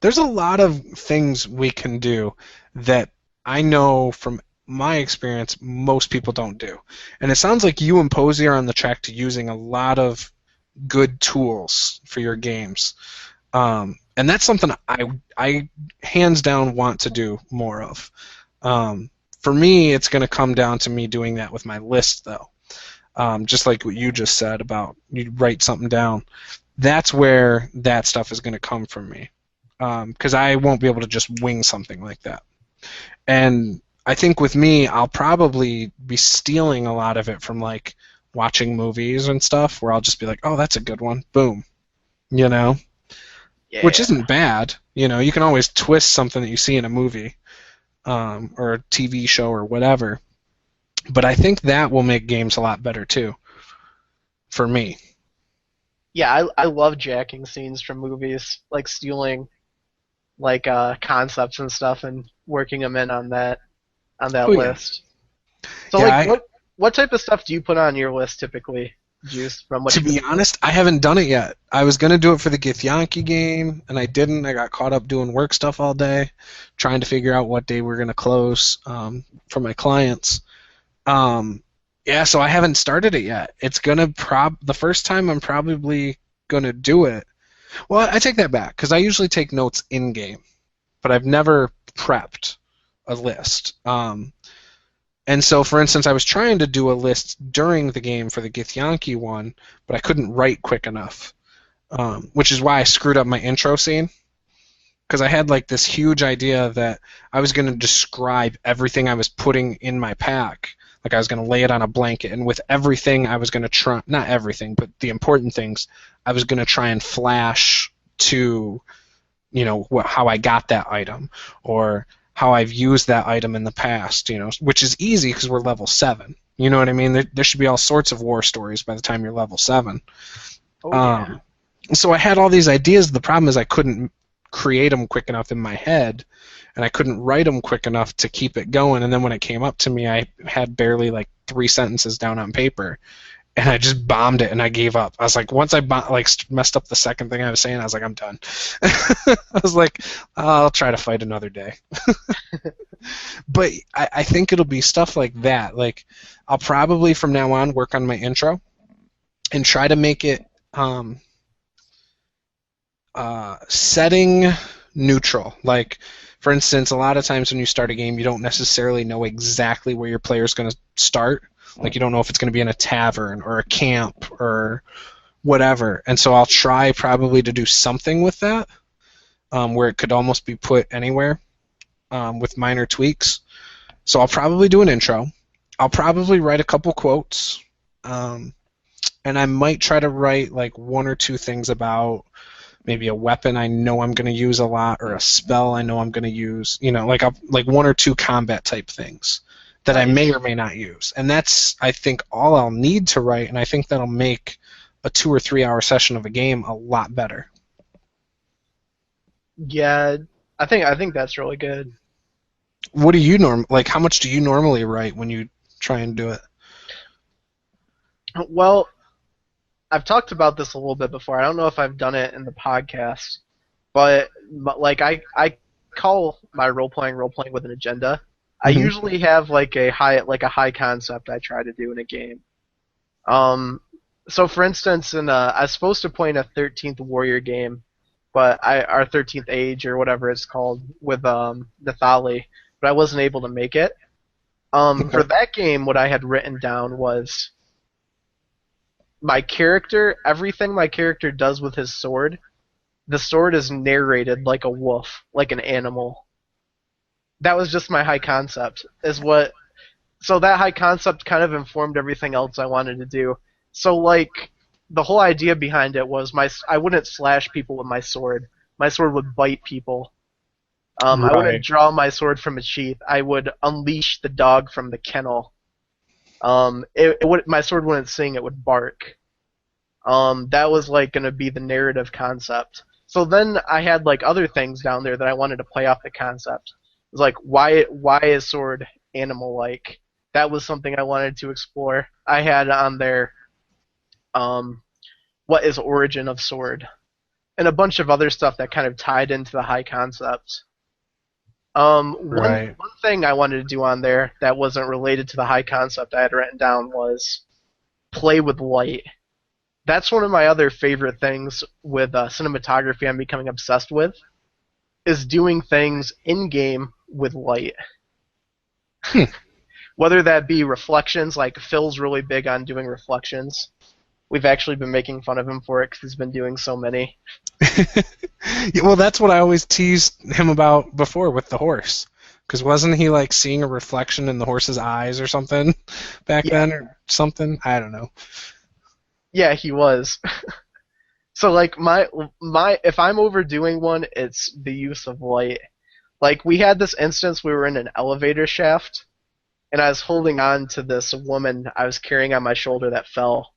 There's a lot of things we can do that I know from my experience most people don't do. And it sounds like you and Posey are on the track to using a lot of good tools for your games. And that's something I hands down want to do more of. For me, it's going to come down to me doing that with my list, though. Just like what you just said about you write something down. That's where that stuff is going to come from me. Because I won't be able to just wing something like that. And I think with me, I'll probably be stealing a lot of it from like watching movies and stuff, where I'll just be like, "Oh, that's a good one." Boom, Yeah. Which isn't bad. You can always twist something that you see in a movie, or a TV show or whatever. But I think that will make games a lot better too. For me. Yeah, I love jacking scenes from movies, like stealing like concepts and stuff and working them in on that list. So what type of stuff do you put on your list typically, Juice? To be honest, I haven't done it yet. I was gonna do it for the Githyanki game, and I didn't. I got caught up doing work stuff all day, trying to figure out what day we're gonna close for my clients. So I haven't started it yet. It's gonna the first time I'm probably gonna do it. Well, I take that back, because I usually take notes in-game, but I've never prepped a list. And so, for instance, I was trying to do a list during the game for the Githyanki one, but I couldn't write quick enough, which is why I screwed up my intro scene, because I had like this huge idea that I was going to describe everything I was putting in my pack. Like I was going to lay it on a blanket, and with everything I was going to try, not everything, but the important things, I was going to try and flash to, how I got that item, or how I've used that item in the past, which is easy because we're level 7. You know what I mean? There should be all sorts of war stories by the time you're level 7. Yeah. So I had all these ideas. The problem is I couldn't create them quick enough in my head, and I couldn't write them quick enough to keep it going. And then when it came up to me, I had barely like 3 sentences down on paper, and I just bombed it, and I gave up. I was like, once I messed up the second thing I was saying, I was like, I'm done. I was like, I'll try to fight another day. But I think it'll be stuff like that. Like, I'll probably from now on work on my intro and try to make it setting neutral. Like, for instance, a lot of times when you start a game, you don't necessarily know exactly where your player's going to start. Like, you don't know if it's going to be in a tavern or a camp or whatever. And so I'll try probably to do something with that. where it could almost be put anywhere with minor tweaks. So I'll probably do an intro. I'll probably write a couple quotes, and I might try to write like one or two things about maybe a weapon I know I'm going to use a lot, or a spell I know I'm going to use. Like one or two combat type things that I may or may not use. And that's, I think, all I'll need to write, and I think that'll make a 2 or 3 hour session of a game a lot better. Yeah, I think that's really good. What do you how much do you normally write when you try and do it? Well, I've talked about this a little bit before. I don't know if I've done it in the podcast, but like I call my role playing with an agenda. I usually have like a high concept I try to do in a game. So for instance, I was supposed to play in a 13th Warrior game, but our 13th Age or whatever it's called with Nathali, but I wasn't able to make it. For that game, what I had written down was my character, everything my character does with his sword, the sword is narrated like a wolf, like an animal. That was just my high concept. So that high concept kind of informed everything else I wanted to do. So like the whole idea behind it was I wouldn't slash people with my sword. My sword would bite people. I wouldn't draw my sword from its sheath. I would unleash the dog from the kennel. My sword wouldn't sing, it would bark. That was like going to be the narrative concept. So then I had like other things down there that I wanted to play off the concept. It was like, why is sword animal-like? That was something I wanted to explore. I had on there, what is origin of sword? And a bunch of other stuff that kind of tied into the high concept. One thing I wanted to do on there that wasn't related to the high concept I had written down was play with light. That's one of my other favorite things with cinematography I'm becoming obsessed with, is doing things in-game with light. Whether that be reflections, like Phil's really big on doing reflections. We've actually been making fun of him for it because he's been doing so many. Yeah, well, that's what I always teased him about before with the horse. Because wasn't he like seeing a reflection in the horse's eyes or something back then or something? I don't know. Yeah, he was. So like my if I'm overdoing one, it's the use of light. Like we had this instance, we were in an elevator shaft, and I was holding on to this woman I was carrying on my shoulder that fell.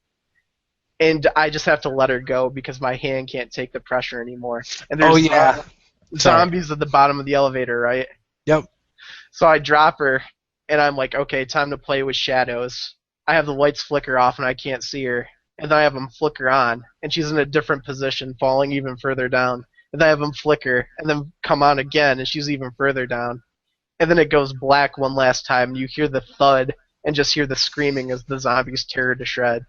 And I just have to let her go because my hand can't take the pressure anymore. And there's zombies at the bottom of the elevator, right? Yep. So I drop her, and I'm like, okay, time to play with shadows. I have the lights flicker off, and I can't see her. And then I have them flicker on, and she's in a different position, falling even further down. And then I have them flicker, and then come on again, and she's even further down. And then it goes black one last time, and you hear the thud, and just hear the screaming as the zombies tear her to shred.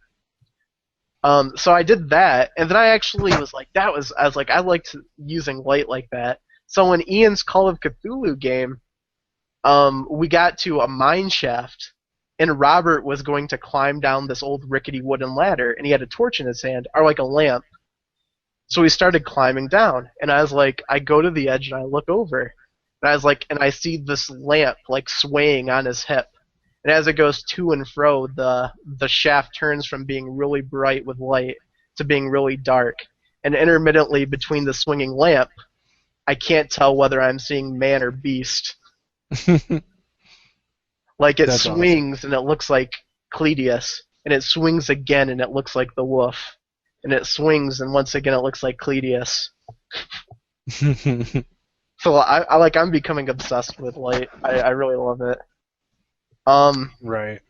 So I did that, and then I actually was like, I was like, I liked using light like that. So in Ian's Call of Cthulhu game, we got to a mine shaft, and Robert was going to climb down this old rickety wooden ladder, and he had a torch in his hand, or like a lamp. So we started climbing down, and I was like, I go to the edge and I look over, and I was like, and I see this lamp like swaying on his hip. And as it goes to and fro, the shaft turns from being really bright with light to being really dark. And intermittently between the swinging lamp, I can't tell whether I'm seeing man or beast. Like it swings and it looks like Cleidius, and it swings again and it looks like the wolf, and it swings and once again it looks like Cleidius. So I'm becoming obsessed with light. I really love it. Right.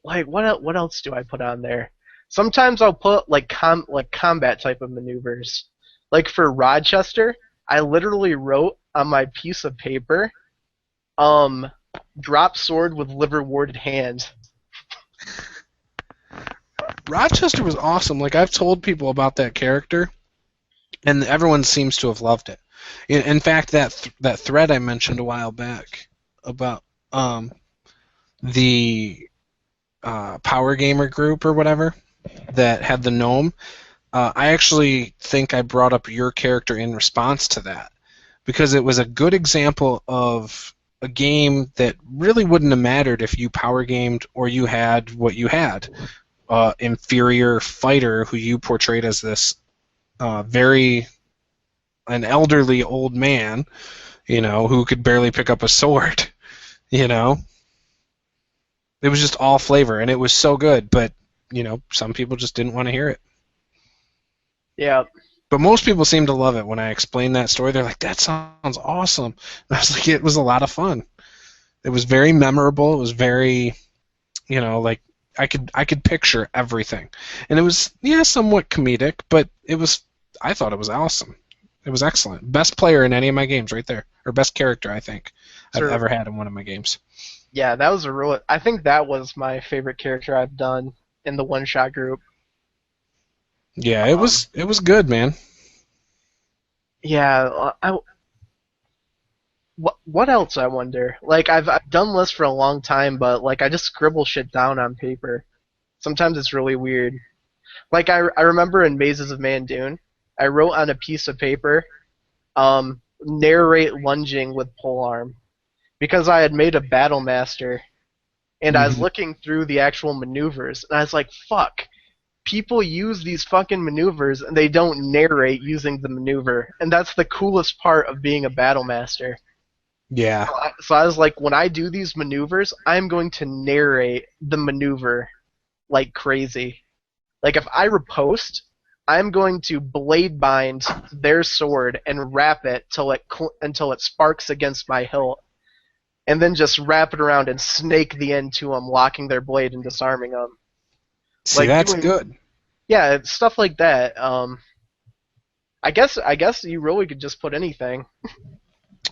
Like what else do I put on there? Sometimes I'll put like combat type of maneuvers. Like for Rochester, I literally wrote on my piece of paper, drop sword with liver-warded hand. Rochester was awesome. Like I've told people about that character, and everyone seems to have loved it. In fact, that thread I mentioned a while back about the Power Gamer group or whatever that had the gnome, I actually think I brought up your character in response to that. because it was a good example of a game that really wouldn't have mattered if you power gamed or you had what you had. Inferior fighter who you portrayed as this an elderly old man, who could barely pick up a sword, It was just all flavor, and it was so good, but, some people just didn't want to hear it. Yeah. But most people seem to love it when I explain that story. They're like, that sounds awesome. And I was like, it was a lot of fun. It was very memorable. It was very, like I could picture everything. And it was, somewhat comedic, but I thought it was awesome. It was excellent. Best player in any of my games right there. Or best character, I think, I've ever had in one of my games. Yeah, that was I think that was my favorite character I've done in the one-shot group. Yeah, it was good, man. Yeah, what else, I wonder? Like, I've done lists for a long time, but, like, I just scribble shit down on paper. Sometimes it's really weird. Like, I remember in Mazes of Mandoon, I wrote on a piece of paper, narrate lunging with polearm. Because I had made a Battle Master, and I was looking through the actual maneuvers, and I was like, fuck. People use these fucking maneuvers, and they don't narrate using the maneuver. And that's the coolest part of being a Battle Master. Yeah. So I was like, when I do these maneuvers, I'm going to narrate the maneuver like crazy. Like, if I riposte, I'm going to blade bind their sword and wrap it until it sparks against my hilt. And then just wrap it around and snake the end to them, locking their blade and disarming them. See, like that's good. Yeah, stuff like that. I guess you really could just put anything.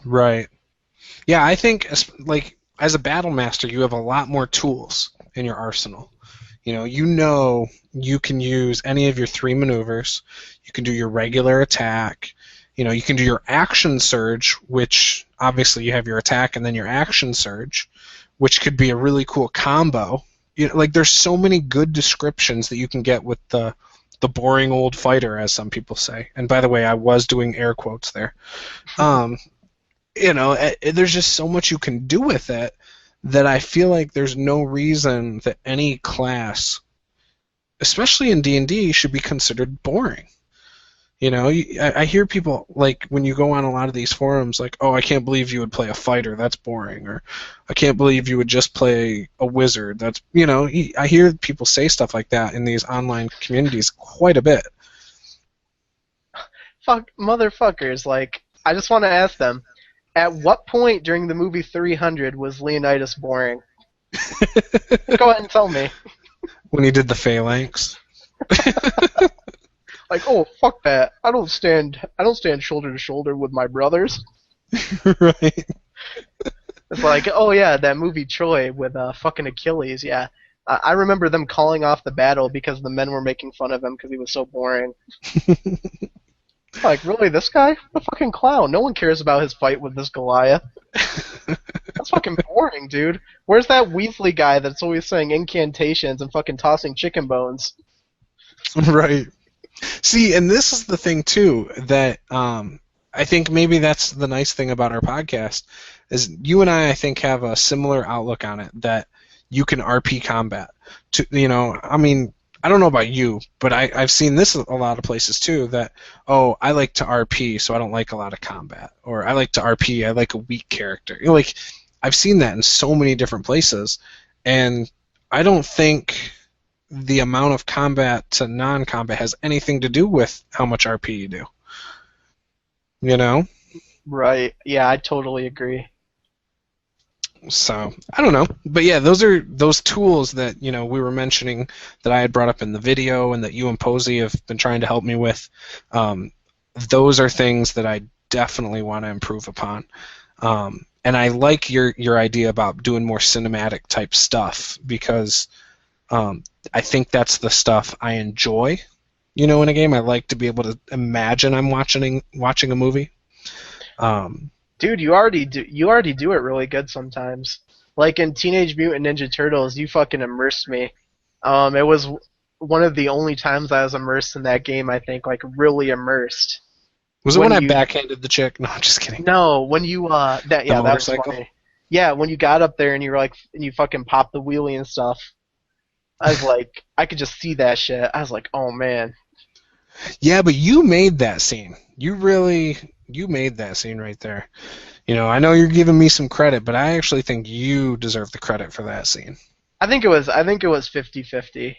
Right. Yeah, I think like as a battle master, you have a lot more tools in your arsenal. You can use any of your 3 maneuvers. You can do your regular attack. You can do your action surge, which obviously you have your attack and then your action surge, which could be a really cool combo. There's so many good descriptions that you can get with the boring old fighter, as some people say. And by the way, I was doing air quotes there. There's just so much you can do with it that I feel like there's no reason that any class, especially in D&D, should be considered boring. I hear people, like, when you go on a lot of these forums, like, oh, I can't believe you would play a fighter, that's boring, or I can't believe you would just play a wizard, that's, I hear people say stuff like that in these online communities quite a bit. Fuck, motherfuckers, like, I just want to ask them, at what point during the movie 300 was Leonidas boring? Go ahead and tell me. When he did the phalanx. Like, oh, fuck that. I don't stand shoulder to shoulder with my brothers. Right. It's like, oh yeah, that movie Troy with fucking Achilles, yeah. I remember them calling off the battle because the men were making fun of him because he was so boring. Like, really, this guy? A fucking clown. No one cares about his fight with this Goliath. That's fucking boring, dude. Where's that Weasley guy that's always saying incantations and fucking tossing chicken bones? Right. See, and this is the thing, too, that I think maybe that's the nice thing about our podcast, is you and I think, have a similar outlook on it, that you can RP combat. I don't know about you, but I've seen this a lot of places, too, that, oh, I like to RP, so I don't like a lot of combat. Or I like to RP, I like a weak character. I've seen that in so many different places, and I don't think the amount of combat to non-combat has anything to do with how much RP you do. Right. Yeah, I totally agree. So, I don't know. But yeah, those are those tools that, we were mentioning that I had brought up in the video and that you and Posey have been trying to help me with. Those are things that I definitely want to improve upon. And I like your idea about doing more cinematic type stuff because I think that's the stuff I enjoy, in a game. I like to be able to imagine I'm watching a movie. Dude, you already do it really good sometimes. Like in Teenage Mutant Ninja Turtles, you fucking immersed me. It was one of the only times I was immersed in that game, I think, like really immersed. Was it when I backhanded the chick? No, I'm just kidding. No, when you that was funny. Yeah, when you got up there and you were like, and you fucking popped the wheelie and stuff. I was like, I could just see that shit. I was like, oh man. Yeah, but you made that scene. You made that scene right there. You know, I know you're giving me some credit, but I actually think you deserve the credit for that scene. I think it was 50-50.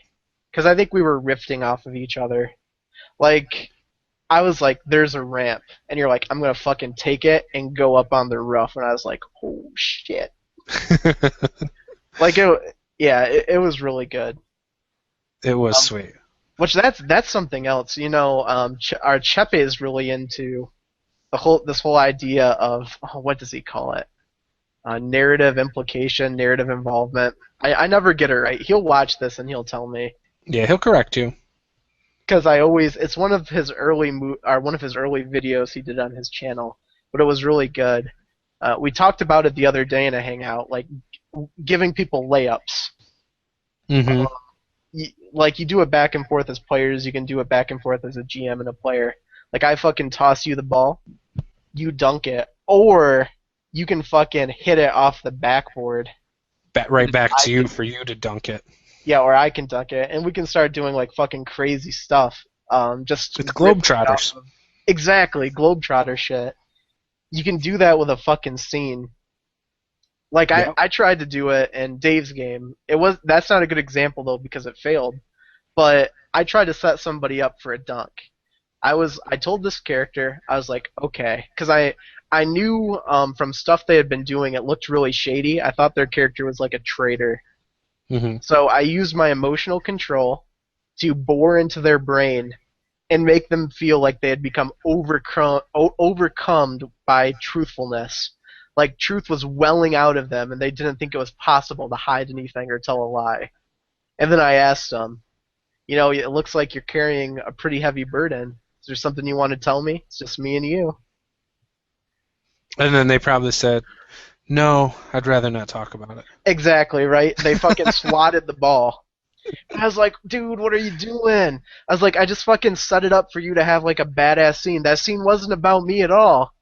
Because I think we were riffing off of each other. Like, I was like, there's a ramp. And you're like, I'm going to fucking take it and go up on the roof. And I was like, oh, shit. Like, it was really good. It was sweet. Which that's something else. You know, our Chepe is really into this whole idea of, what does he call it? Narrative implication, narrative involvement. I never get it right. He'll watch this and he'll tell me. Yeah, he'll correct you. Because it's one of his early videos he did on his channel, but it was really good. We talked about it the other day in a hangout, like giving people layups. Mm-hmm. Like you do it back and forth as players, you can do it back and forth as a GM and a player. Like I fucking toss you the ball, you dunk it, or you can fucking hit it off the backboard. Right back to you for you to dunk it. Yeah, or I can dunk it, and we can start doing like fucking crazy stuff. Just with Globetrotters. Exactly, Globetrotter shit. You can do that with a fucking scene. Like yep. I tried to do it in Dave's game. That's not a good example though because it failed. But I tried to set somebody up for a dunk. I told this character, I was like, okay, because I knew from stuff they had been doing it looked really shady. I thought their character was like a traitor. Mm-hmm. So I used my emotional control to bore into their brain and make them feel like they had become overcome by truthfulness. Like truth was welling out of them and they didn't think it was possible to hide anything or tell a lie. And then I asked them, you know, it looks like you're carrying a pretty heavy burden. Is there something you want to tell me? It's just me and you. And then they probably said, no, I'd rather not talk about it. Exactly, right? They fucking swatted the ball. And I was like, dude, what are you doing? I was like, I just fucking set it up for you to have like a badass scene. That scene wasn't about me at all.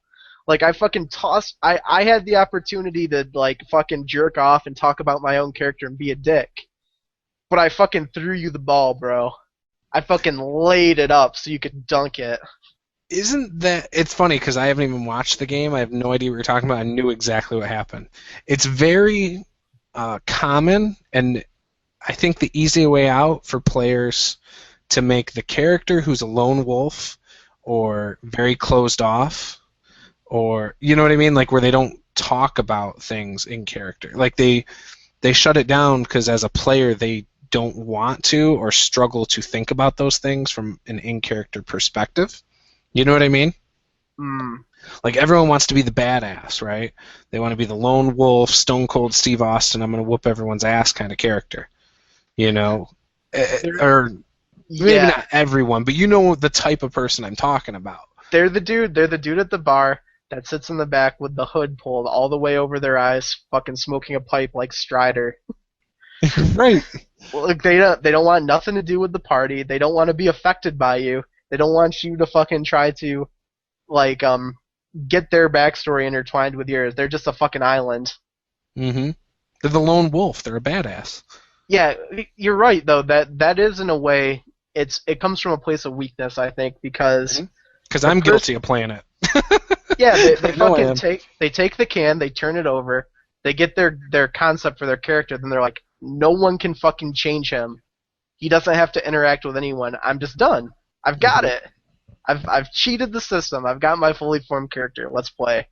Like, I fucking tossed... I had the opportunity to, like, fucking jerk off and talk about my own character and be a dick. But I fucking threw you the ball, bro. I fucking laid it up so you could dunk it. Isn't that... It's funny, because I haven't even watched the game. I have no idea what you're talking about. I knew exactly what happened. It's very common, and I think the easy way out for players to make the character who's a lone wolf or very closed off... Or, you know what I mean? Like, where they don't talk about things in character. Like, they shut it down because as a player they don't want to or struggle to think about those things from an in-character perspective. You know what I mean? Mm. Like, everyone wants to be the badass, right? They want to be the lone wolf, Stone Cold Steve Austin, I'm going to whoop everyone's ass kind of character. You know? Or maybe not everyone, but you know the type of person I'm talking about. They're the dude at the bar that sits in the back with the hood pulled all the way over their eyes, fucking smoking a pipe like Strider. Right. Like they don't want nothing to do with the party. They don't want to be affected by you. They don't want you to fucking try to, like, get their backstory intertwined with yours. They're just a fucking island. Mm-hmm. They're the lone wolf. They're a badass. Yeah, you're right though. That is in a way it comes from a place of weakness, I think, because I'm guilty of playing it. Yeah, they fucking take the can, they turn it over, they get their concept for their character, then they're like, no one can fucking change him. He doesn't have to interact with anyone. I'm just done. I've got it. I've cheated the system. I've got my fully formed character. Let's play.